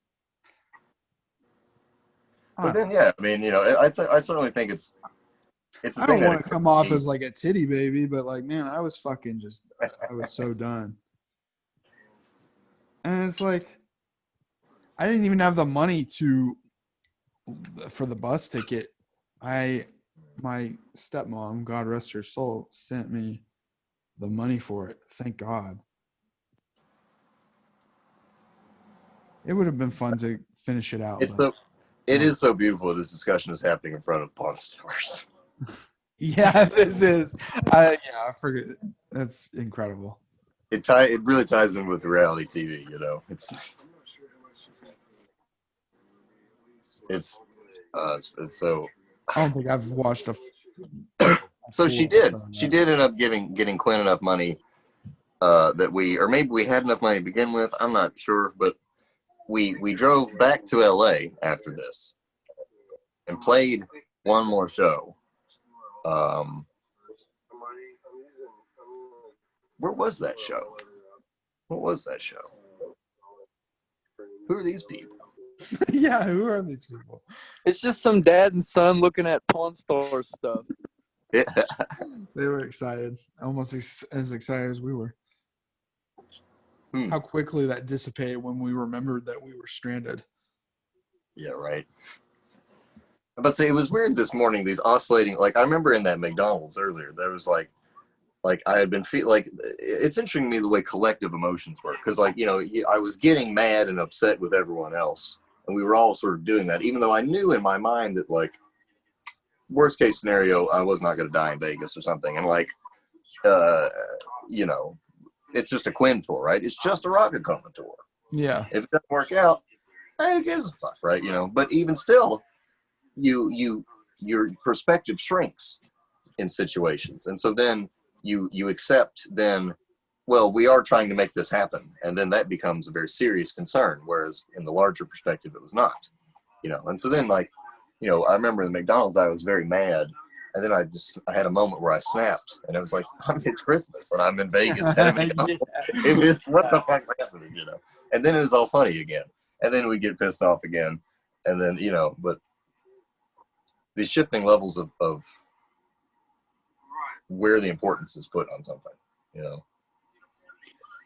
But then, yeah, I mean, I certainly think it's a I thing don't want to come off as like a titty baby, but like, man, I was fucking I was so done. And it's like, I didn't even have the money for the bus ticket. My stepmom, God rest her soul, sent me the money for it. Thank God. It would have been fun to finish it out. It is so beautiful. This discussion is happening in front of Pawn Stars. Yeah, this is. I forget. That's incredible. It really ties in with reality TV. It's so. I don't think I've watched a. So she did. She did end up getting Quinn enough money or maybe we had enough money to begin with. I'm not sure, but we drove back to LA after this and played one more show. Where was that show? What was that show? Who are these people? Yeah, who are these people? It's just some dad and son looking at Pawn Store stuff. Yeah. They were excited, almost as excited as we were. How quickly that dissipated when we remembered that we were stranded. Yeah, right. But say it was weird this morning. These oscillating, like I remember in that McDonald's earlier, there was like I had been it's interesting to me the way collective emotions work, because like I was getting mad and upset with everyone else, and we were all sort of doing that, even though I knew in my mind that like worst case scenario I was not going to die in Vegas or something, and like it's just a Quinn tour, right? It's just a Rocket Coma tour. Yeah. If it doesn't work out, who gives a fuck, right? But even still, your perspective shrinks in situations, and so then you accept then, well, we are trying to make this happen, and then that becomes a very serious concern, whereas in the larger perspective it was not, and so then like I remember in the McDonald's I was very mad, and then I had a moment where I snapped, and it was like, it's Christmas and I'm in Vegas at a McDonald's. It is, what the fuck's happening, and then it was all funny again, and then we get pissed off again, and then but the shifting levels of where the importance is put on something,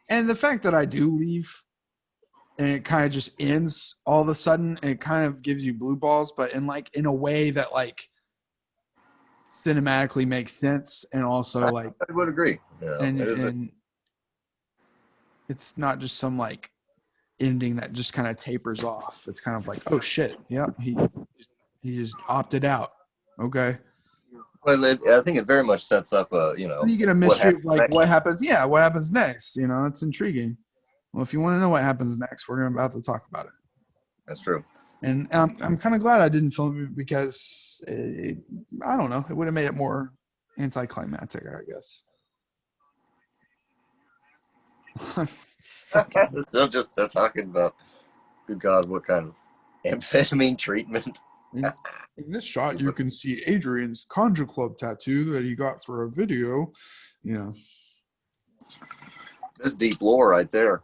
And the fact that I do leave and it kind of just ends all of a sudden, it kind of gives you blue balls, but in a way that like cinematically makes sense, and also like I would agree. And it's not just some like ending that just kind of tapers off. It's kind of like, oh shit, yeah, he just opted out. Okay. Well, I think it very much sets up You get a mystery of like what happens. Yeah, what happens next? It's intriguing. Well, if you want to know what happens next, we're about to talk about it. That's true. And I'm kind of glad I didn't film it, because I don't know, it would have made it more anticlimactic, I guess. Still just talking about, good God, what kind of amphetamine treatment. In this shot, you can see Adrian's Conjure Club tattoo that he got for a video. There's deep lore right there.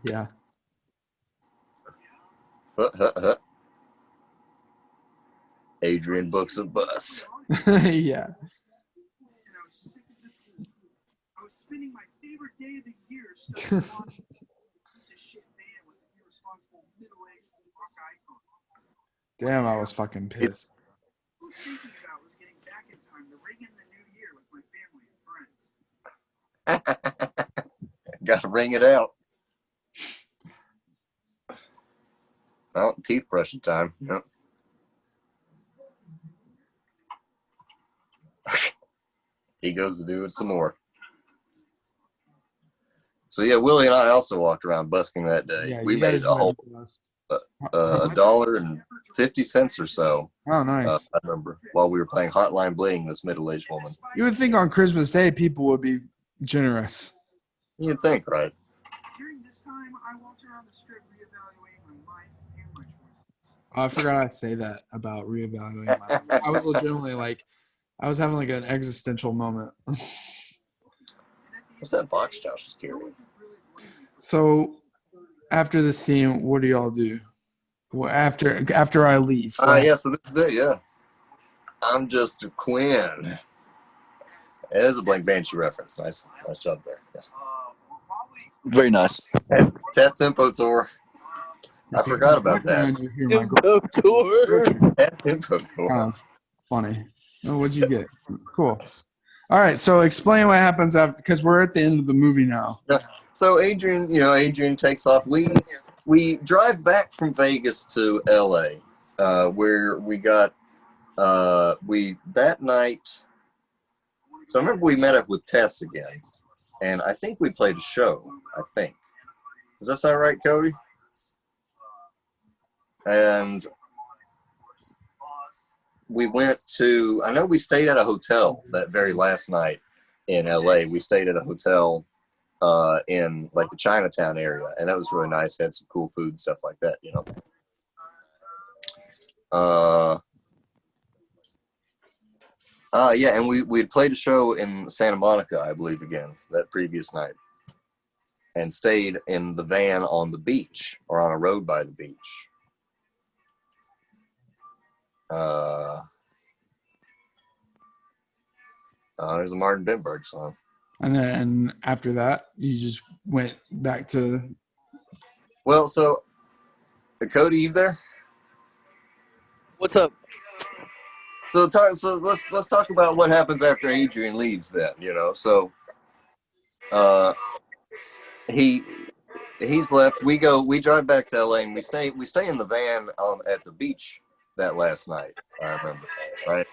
Yeah. Adrian books a bus. Yeah. I was spending my favorite day of the year studying on piece of shit man with an irresponsible middle-aged rock icon. Damn, I was fucking pissed. What I was thinking about was getting back in time to ring in the new year with my family and friends. Gotta ring it out. Well, teeth brushing time. Yep. He goes to do it some more. So yeah, Willie and I also walked around busking that day. Yeah, We made a whole $1.50 or so. Oh, nice. I remember while we were playing Hotline Bling, this middle-aged woman. You would think on Christmas Day people would be generous. You'd think, right? During this time, I walked around the strip reevaluating my life and my choices. Oh, I forgot I say that about reevaluating my life. I was legitimately like, I was having like an existential moment. What's that box Josh is carrying? So, after the scene, what do y'all do? Well, after I leave. Yeah, so this is it, yeah. I'm just a Quinn. It is a Blank Banshee reference. Nice job there. Yes. Very nice. Tap Tempo Tour. I forgot about that. You hear my Tempo tour. Tap Tempo Tour. Oh, funny. Oh, what'd you get? Cool. All right, so explain what happens after, because we're at the end of the movie now. So Adrian takes off. We drive back from Vegas to LA, where we got that night. So I remember we met up with Tess again, and I think we played a show. I think. Does that sound right, Cody? And we went to, I know we stayed at a hotel that very last night in LA. We stayed at a hotel in like the Chinatown area, and that was really nice. Had some cool food and stuff like that, you know. Yeah, and we had played a show in Santa Monica, I believe, again that previous night, and stayed in the van on the beach or on a road by the beach. There's a Martin Benberg song. And then after that, you just went back to. Well, so Cody, you there? What's up? So let's talk about what happens after Adrian leaves. Then, you know, so he's left. We drive back to LA, and we stay in the van at the beach that last night. I remember, right?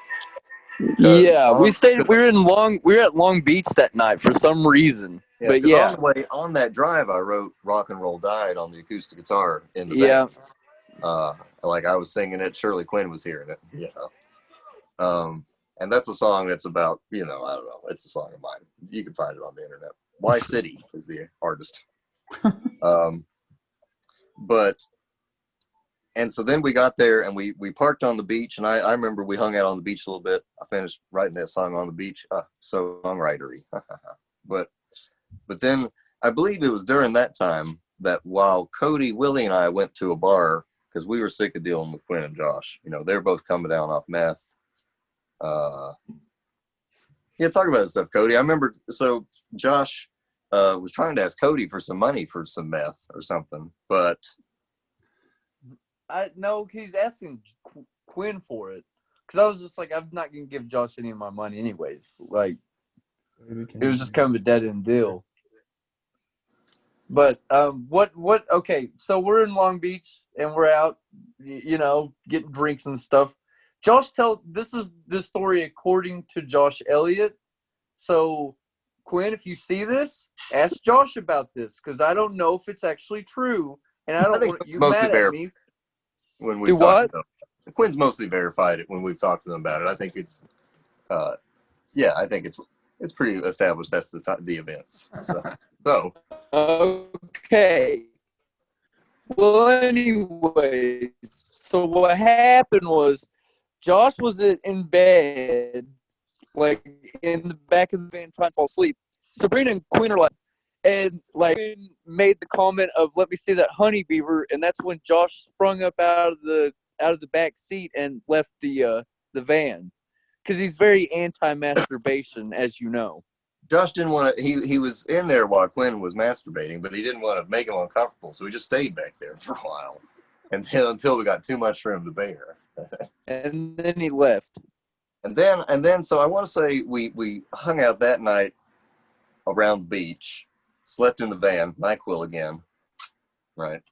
Yeah, we were at Long Beach that night for some reason. Yeah, but yeah, on the way on that drive, I wrote "Rock and Roll Died" on the acoustic guitar in the yeah. van. Like I was singing it. Shirley Quinn was hearing it. You know, and that's a song that's about, you know, I don't know. It's a song of mine. You can find it on the internet. Y City is the artist. And so then we got there and we parked on the beach, and I remember we hung out on the beach a little bit. I finished writing that song on the beach. So songwritery. But then I believe it was during that time that while Cody, Willie, and I went to a bar because we were sick of dealing with Quinn and Josh. You know, they're both coming down off meth. Yeah, talk about that stuff, Cody. I remember, so Josh was trying to ask Cody for some money for some meth or something, but No, he's asking Quinn for it, because I was just like, I'm not gonna give Josh any of my money anyways. Like, it was just kind of a dead end deal. But what? Okay, so we're in Long Beach and we're out, you know, getting drinks and stuff. This is the story according to Josh Elliott. So, Quinn, if you see this, ask Josh about this, because I don't know if it's actually true, and I don't want you mad at me. When we Do what? Quinn's mostly verified it when we've talked to them about it. I think it's, yeah, I think it's pretty established. That's the events. So Okay. Well, anyways, so what happened was Josh was in bed, like in the back of the van, trying to fall asleep. Sabrina and Quinn are like, and like Quinn made the comment of, "Let me see that honey beaver," and that's when Josh sprung up out of the back seat and left the van, because he's very anti-masturbation, as you know. Josh didn't want to. He was in there while Quinn was masturbating, but he didn't want to make him uncomfortable, so he just stayed back there for a while, until we got too much for him to bear. And then he left. And then, so I want to say we hung out that night around the beach, slept in the van, NyQuil again, right?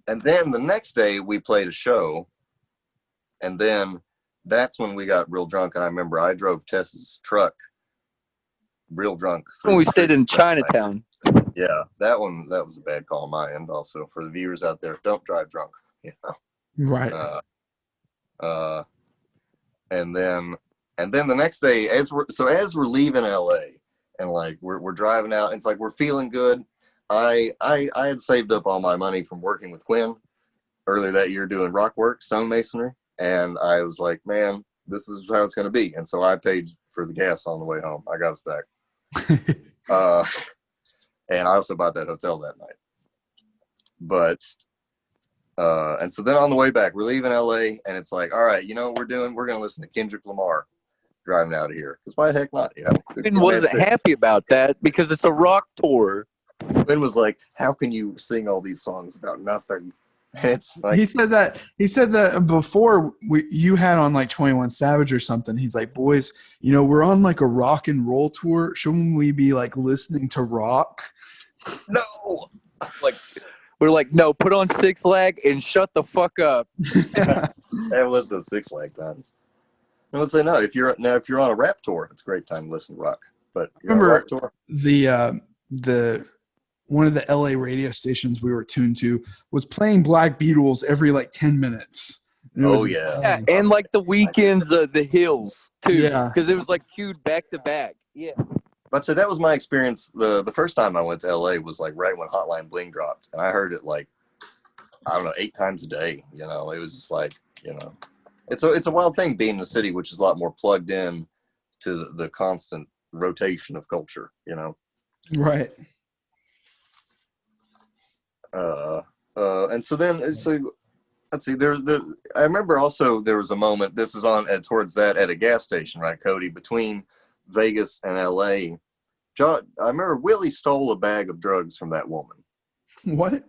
And then the next day we played a show, and then that's when we got real drunk. And I remember I drove Tess's truck, real drunk. When we stayed in Chinatown. Yeah, that was a bad call on my end. Also, for the viewers out there, don't drive drunk. You know? Right. And then the next day, as we're leaving LA, and like we're driving out, and it's like we're feeling good. I had saved up all my money from working with Quinn earlier that year doing rock work, stonemasonry, and I was like, man, this is how it's going to be. And so I paid for the gas on the way home. I got us back. And I also bought that hotel that night. But and so then on the way back, we're leaving LA, and it's like, all right, you know what we're doing? We're going to listen to Kendrick Lamar driving out of here. Because why the heck not? Quinn wasn't happy about that because it's a rock tour. Quinn was like, how can you sing all these songs about nothing? And it's like, he said that before you had on like 21 Savage or something. He's like, boys, you know, we're on like a rock and roll tour. Shouldn't we be like listening to rock? no. Like, we're like, no, put on Six Lag and shut the fuck up. That was the Six Lag times. I would say no. If you're on a rap tour, it's a great time to listen to rock. But remember tour, the one of the LA radio stations we were tuned to was playing Black Beatles every like 10 minutes. It Oh, was yeah. Yeah, insane. and like the weekends, the hills too. Yeah. because it was like queued back to back. Yeah. But so that was my experience. The first time I went to LA was like right when Hotline Bling dropped, and I heard it like, I don't know, 8 times a day. You know, it was just like, you know, it's a wild thing being in a city which is a lot more plugged in to the constant rotation of culture. You know. Right. And so let's see. I remember also there was a moment. This is on towards that at a gas station, right, Cody, between Vegas and L.A. I remember Willie stole a bag of drugs from that woman. What?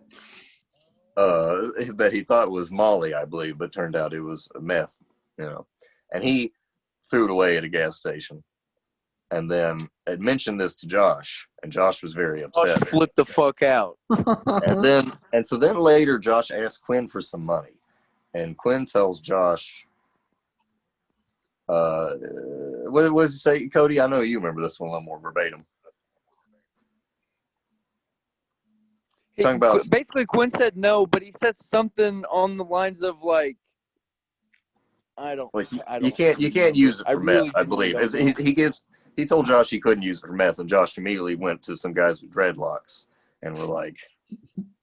That he thought was Molly, I believe, but turned out it was meth. You know, and he threw it away at a gas station, and then had mentioned this to Josh, and Josh was very Josh upset. flipped the fuck out. And so then later, Josh asked Quinn for some money, and Quinn tells Josh, what does he say, Cody? I know you remember this one a little more verbatim. Talking about Basically, Quinn said no, but he said something on the lines of like, you can't use it for meth, I believe. He told Josh he couldn't use it for meth, and Josh immediately went to some guys with dreadlocks and were like,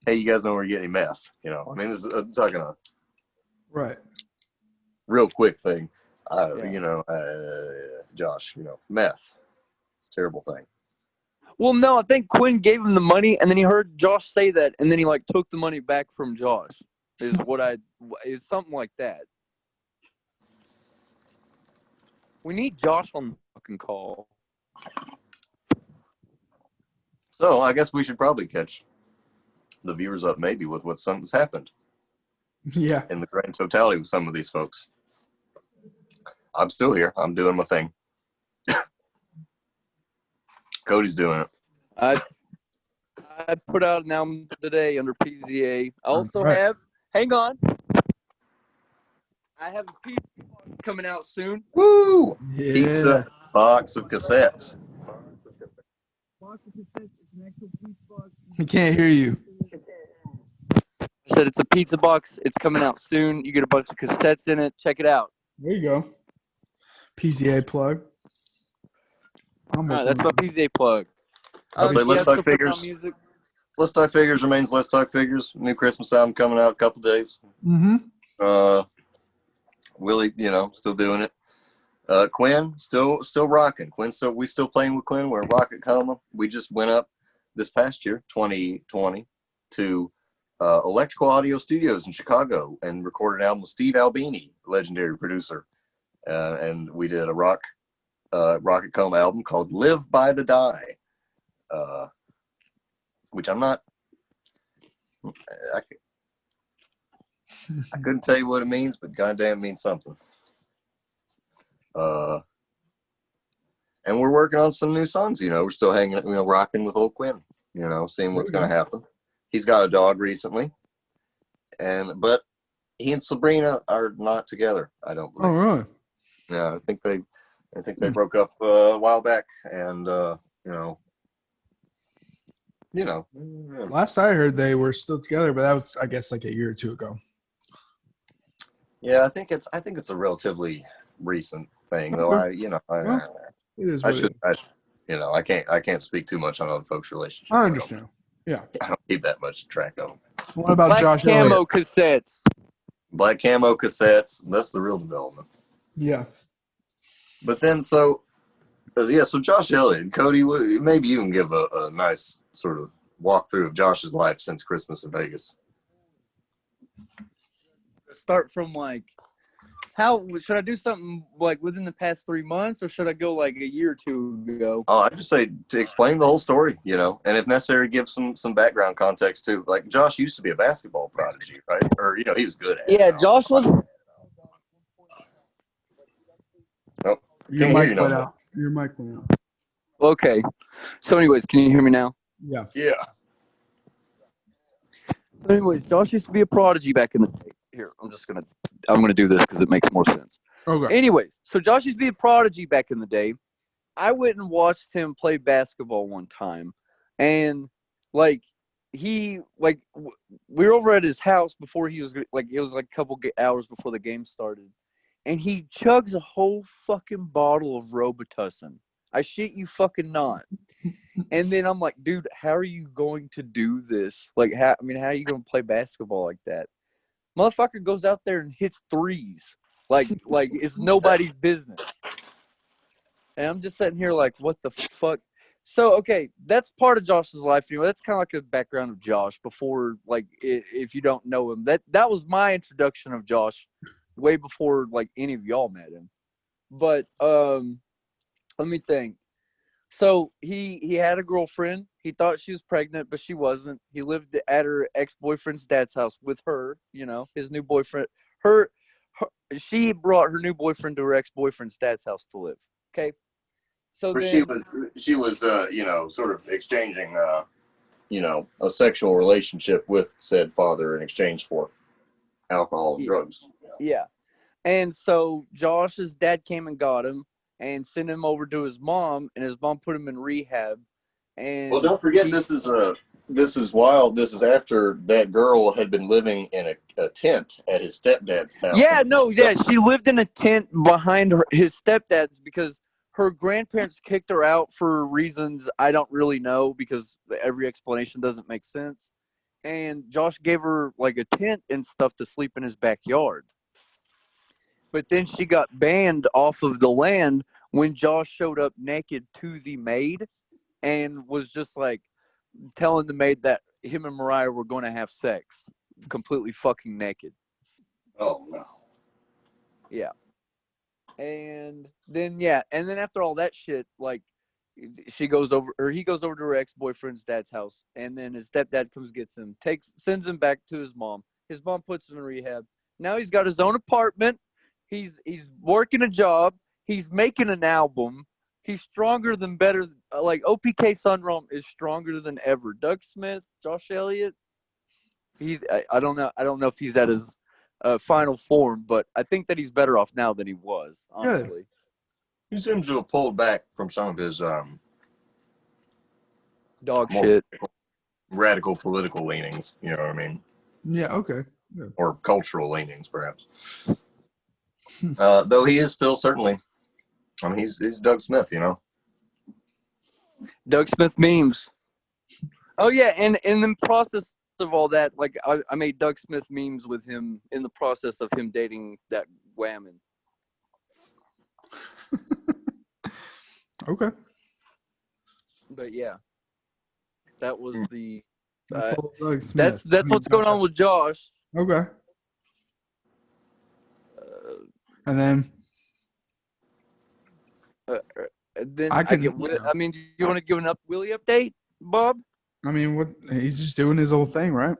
"Hey, you guys know where you're getting meth?" You know, I mean, this is talking a Right. real quick thing. Yeah. You know, Josh, you know, meth. It's a terrible thing. Well, no, I think Quinn gave him the money, and then he heard Josh say that, and then he like took the money back from Josh. Is something like that. We need Josh on the fucking call. So I guess we should probably catch the viewers up maybe with what something's happened Yeah. in the grand totality with some of these folks. I'm still here. I'm doing my thing. Cody's doing it. I put out an album today under PZA. I also Right. have. Hang on. I have a pizza coming out soon. Woo! Yeah. Pizza box of cassettes. He can't hear you. I said it's a pizza box. It's coming out soon. You get a bunch of cassettes in it. Check it out. There you go. PZA plug. All right, that's my PZA plug. I'll say Let's Talk so put on Figures. music. Let's Talk Figures remains Let's Talk Figures. New Christmas album coming out in a couple days. Mm-hmm. Willie, you know, still doing it. Quinn, still rocking. We still playing with Quinn. We're in Rocket Coma. We just went up this past year, 2020, to Electrical Audio Studios in Chicago and recorded an album with Steve Albini, legendary producer. And we did a Rocket Coma album called Live by the Die, which I'm not, I couldn't tell you what it means, but goddamn it means something. And we're working on some new songs, you know. We're still hanging, you know, rocking with old Quinn, you know, seeing what's going to happen. He's got a dog recently, but he and Sabrina are not together, I don't believe. Oh, really? Yeah, I think they broke up a while back, and Last I heard, they were still together, but that was, I guess, like a year or two ago. Yeah, I think it's a relatively recent thing, though. It is. I can't speak too much on other folks' relationships. I understand. Yeah. I don't keep that much track of them. What about Black Josh camo Elliott? cassettes. Black camo cassettes. That's the real development. Yeah. But then, so Josh Elliott and Cody, maybe you can give a nice sort of walkthrough of Josh's life since Christmas in Vegas. Start from like, how should I do something like within the past 3 months, or should I go like a year or two ago? Oh, I just say to explain the whole story, you know, and if necessary, give some background context too. Like Josh used to be a basketball prodigy, right? Or he was good at it. Yeah, Josh was. Oh, Your can't hear mic you no went more. out. Your mic went out. Okay. So, anyways, can you hear me now? Yeah. Yeah. So anyways, Josh used to be a prodigy back in the day. Here, I'm gonna do this because it makes more sense. Okay. Anyways, so Josh used to be a prodigy back in the day. I went and watched him play basketball one time, and like he like we were over at his house before he was like it was like a couple hours before the game started, and he chugs a whole fucking bottle of Robitussin. I shit you fucking not. And then I'm like, dude, how are you going to do this? Like, how are you going to play basketball like that? Motherfucker goes out there and hits threes. Like it's nobody's business. And I'm just sitting here like, what the fuck? So, okay, that's part of Josh's life. You know, that's kind of like a background of Josh before, like, if you don't know him. That was my introduction of Josh way before, like, any of y'all met him. But let me think. So he had a girlfriend. He thought she was pregnant, but she wasn't. He lived at her ex-boyfriend's dad's house with her, you know, his new boyfriend. She brought her new boyfriend to her ex-boyfriend's dad's house to live. Okay. So Where then she was sort of exchanging a sexual relationship with said father in exchange for alcohol and drugs. yeah. And so Josh's dad came and got him and sent him over to his mom, and his mom put him in rehab. And Well, don't forget this is wild. This is after that girl had been living in a tent at his stepdad's house. She lived in a tent behind his stepdad's because her grandparents kicked her out for reasons I don't really know because every explanation doesn't make sense. And Josh gave her like a tent and stuff to sleep in his backyard. But then she got banned off of the land when Josh showed up naked to the maid and was just like telling the maid that him and Mariah were going to have sex, completely fucking naked. Oh, no. Yeah. And then after all that shit, like he goes over to her ex-boyfriend's dad's house, and then his stepdad comes, gets him, sends him back to his mom. His mom puts him in rehab. Now he's got his own apartment. He's working a job. He's making an album. He's stronger than better. Like OPK Sunrum is stronger than ever. Doug Smith, Josh Elliott. I don't know. I don't know if he's at his final form, but I think that he's better off now than he was. Honestly, He seems to have pulled back from some of his dog shit. Radical political leanings. You know what I mean? Yeah. Okay. Yeah. Or cultural leanings, perhaps. Though he is still certainly. I mean, he's Doug Smith, you know. Doug Smith memes. Oh yeah, and in the process of all that, like I made Doug Smith memes with him in the process of him dating that woman. Okay. But yeah, that was the. That's all Doug Smith. That's what's going on with Josh. Okay. And then. Then I mean, do you want to give an Willie update, Bob? I mean, what he's just doing his old thing, right?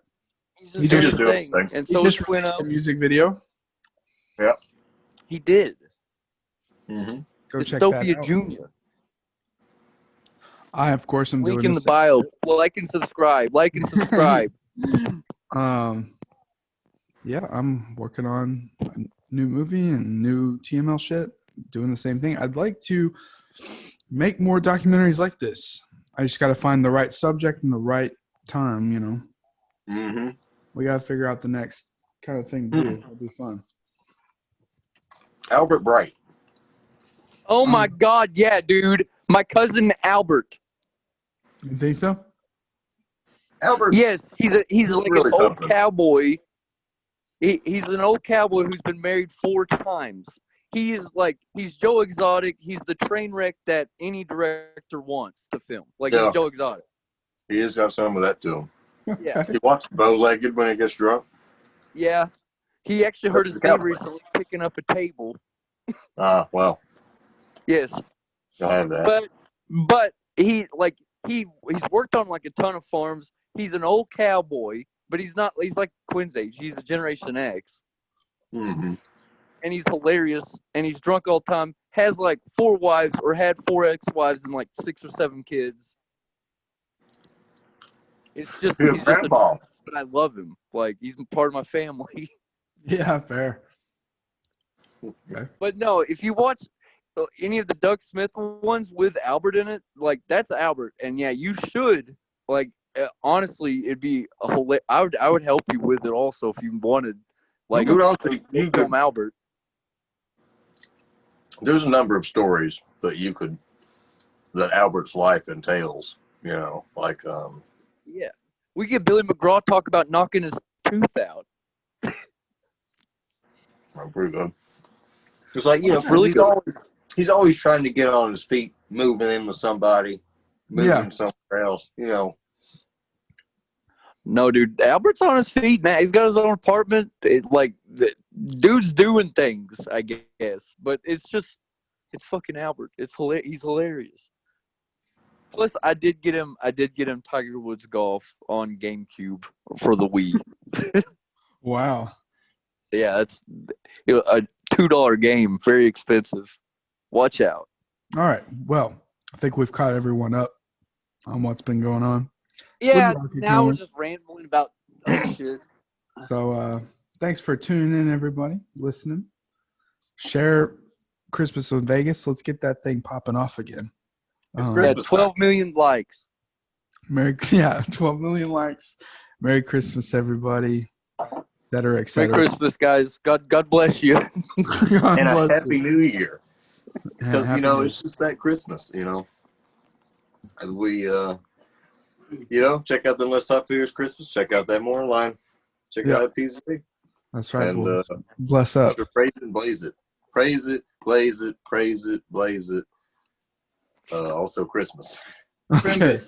He's just doing his thing. And so he just released a music video. Yeah, he did. Mm-hmm. Go check that out. Junior. I, of course, am link doing in the bio. Like and subscribe. Like and subscribe. Yeah, I'm working on a new movie and new TML shit. Doing the same thing. I'd like to make more documentaries like this. I just got to find the right subject and the right time, you know. Mm-hmm. We got to figure out the next kind of thing to do. It'll be fun. Albert Bright. Oh my God, yeah, dude. My cousin Albert. You think so? Albert. Yes, he's like really an old something. cowboy. He's an old cowboy who's been married 4 times. He's Joe Exotic. He's the train wreck that any director wants to film. Like, he's Joe Exotic. He has got some of that to him. Yeah. He walks bow-legged when he gets drunk. Yeah. He actually hurt his knee recently picking up a table. Well. Yes. You'll have that. But he's worked on like a ton of farms. He's an old cowboy, but he's like Quinn's age. He's a Generation X. Mm-hmm. And he's hilarious, and he's drunk all the time, has like 4 wives or had 4 ex-wives and like 6 or 7 kids. He's just but I love him. Like, he's part of my family. Yeah, fair. Okay. But no, if you watch any of the Doug Smith ones with Albert in it, like, that's Albert. And yeah, you should, like, honestly, it'd be I would help you with it also if you wanted. Like, Dude, honestly, make film Albert. there's a number of stories that that Albert's life entails. Like Yeah, we get Billy McGraw talk about knocking his tooth out. pretty good. It's like That's really good. He's always trying to get on his feet, moving in with somebody, moving somewhere else. No, dude, Albert's on his feet now. He's got his own apartment. Dude's doing things, I guess, but it's fucking Albert. He's hilarious. Plus, I did get him Tiger Woods golf on GameCube for the Wii. Wow. Yeah, it's a $2 game, very expensive. Watch out. All right. Well, I think we've caught everyone up on what's been going on. Yeah, Good luck now going. we're just rambling about other shit. So thanks for tuning in, everybody, listening. Share Christmas with Vegas. Let's get that thing popping off again. It's Yeah, Christmas 12 million likes. 12 million likes. Merry Christmas, everybody. Et cetera, et Merry cetera. Christmas, guys. God bless you. God and a bless Happy you. New Year. Because, Happy New it's just that Christmas, And we, check out the Let's Talk Figures Christmas. Check out that more online. Check out PZA. That's right, And, boys. Bless up. praise and blaze it. Praise it, blaze it, praise it, blaze it. Also Christmas. Okay.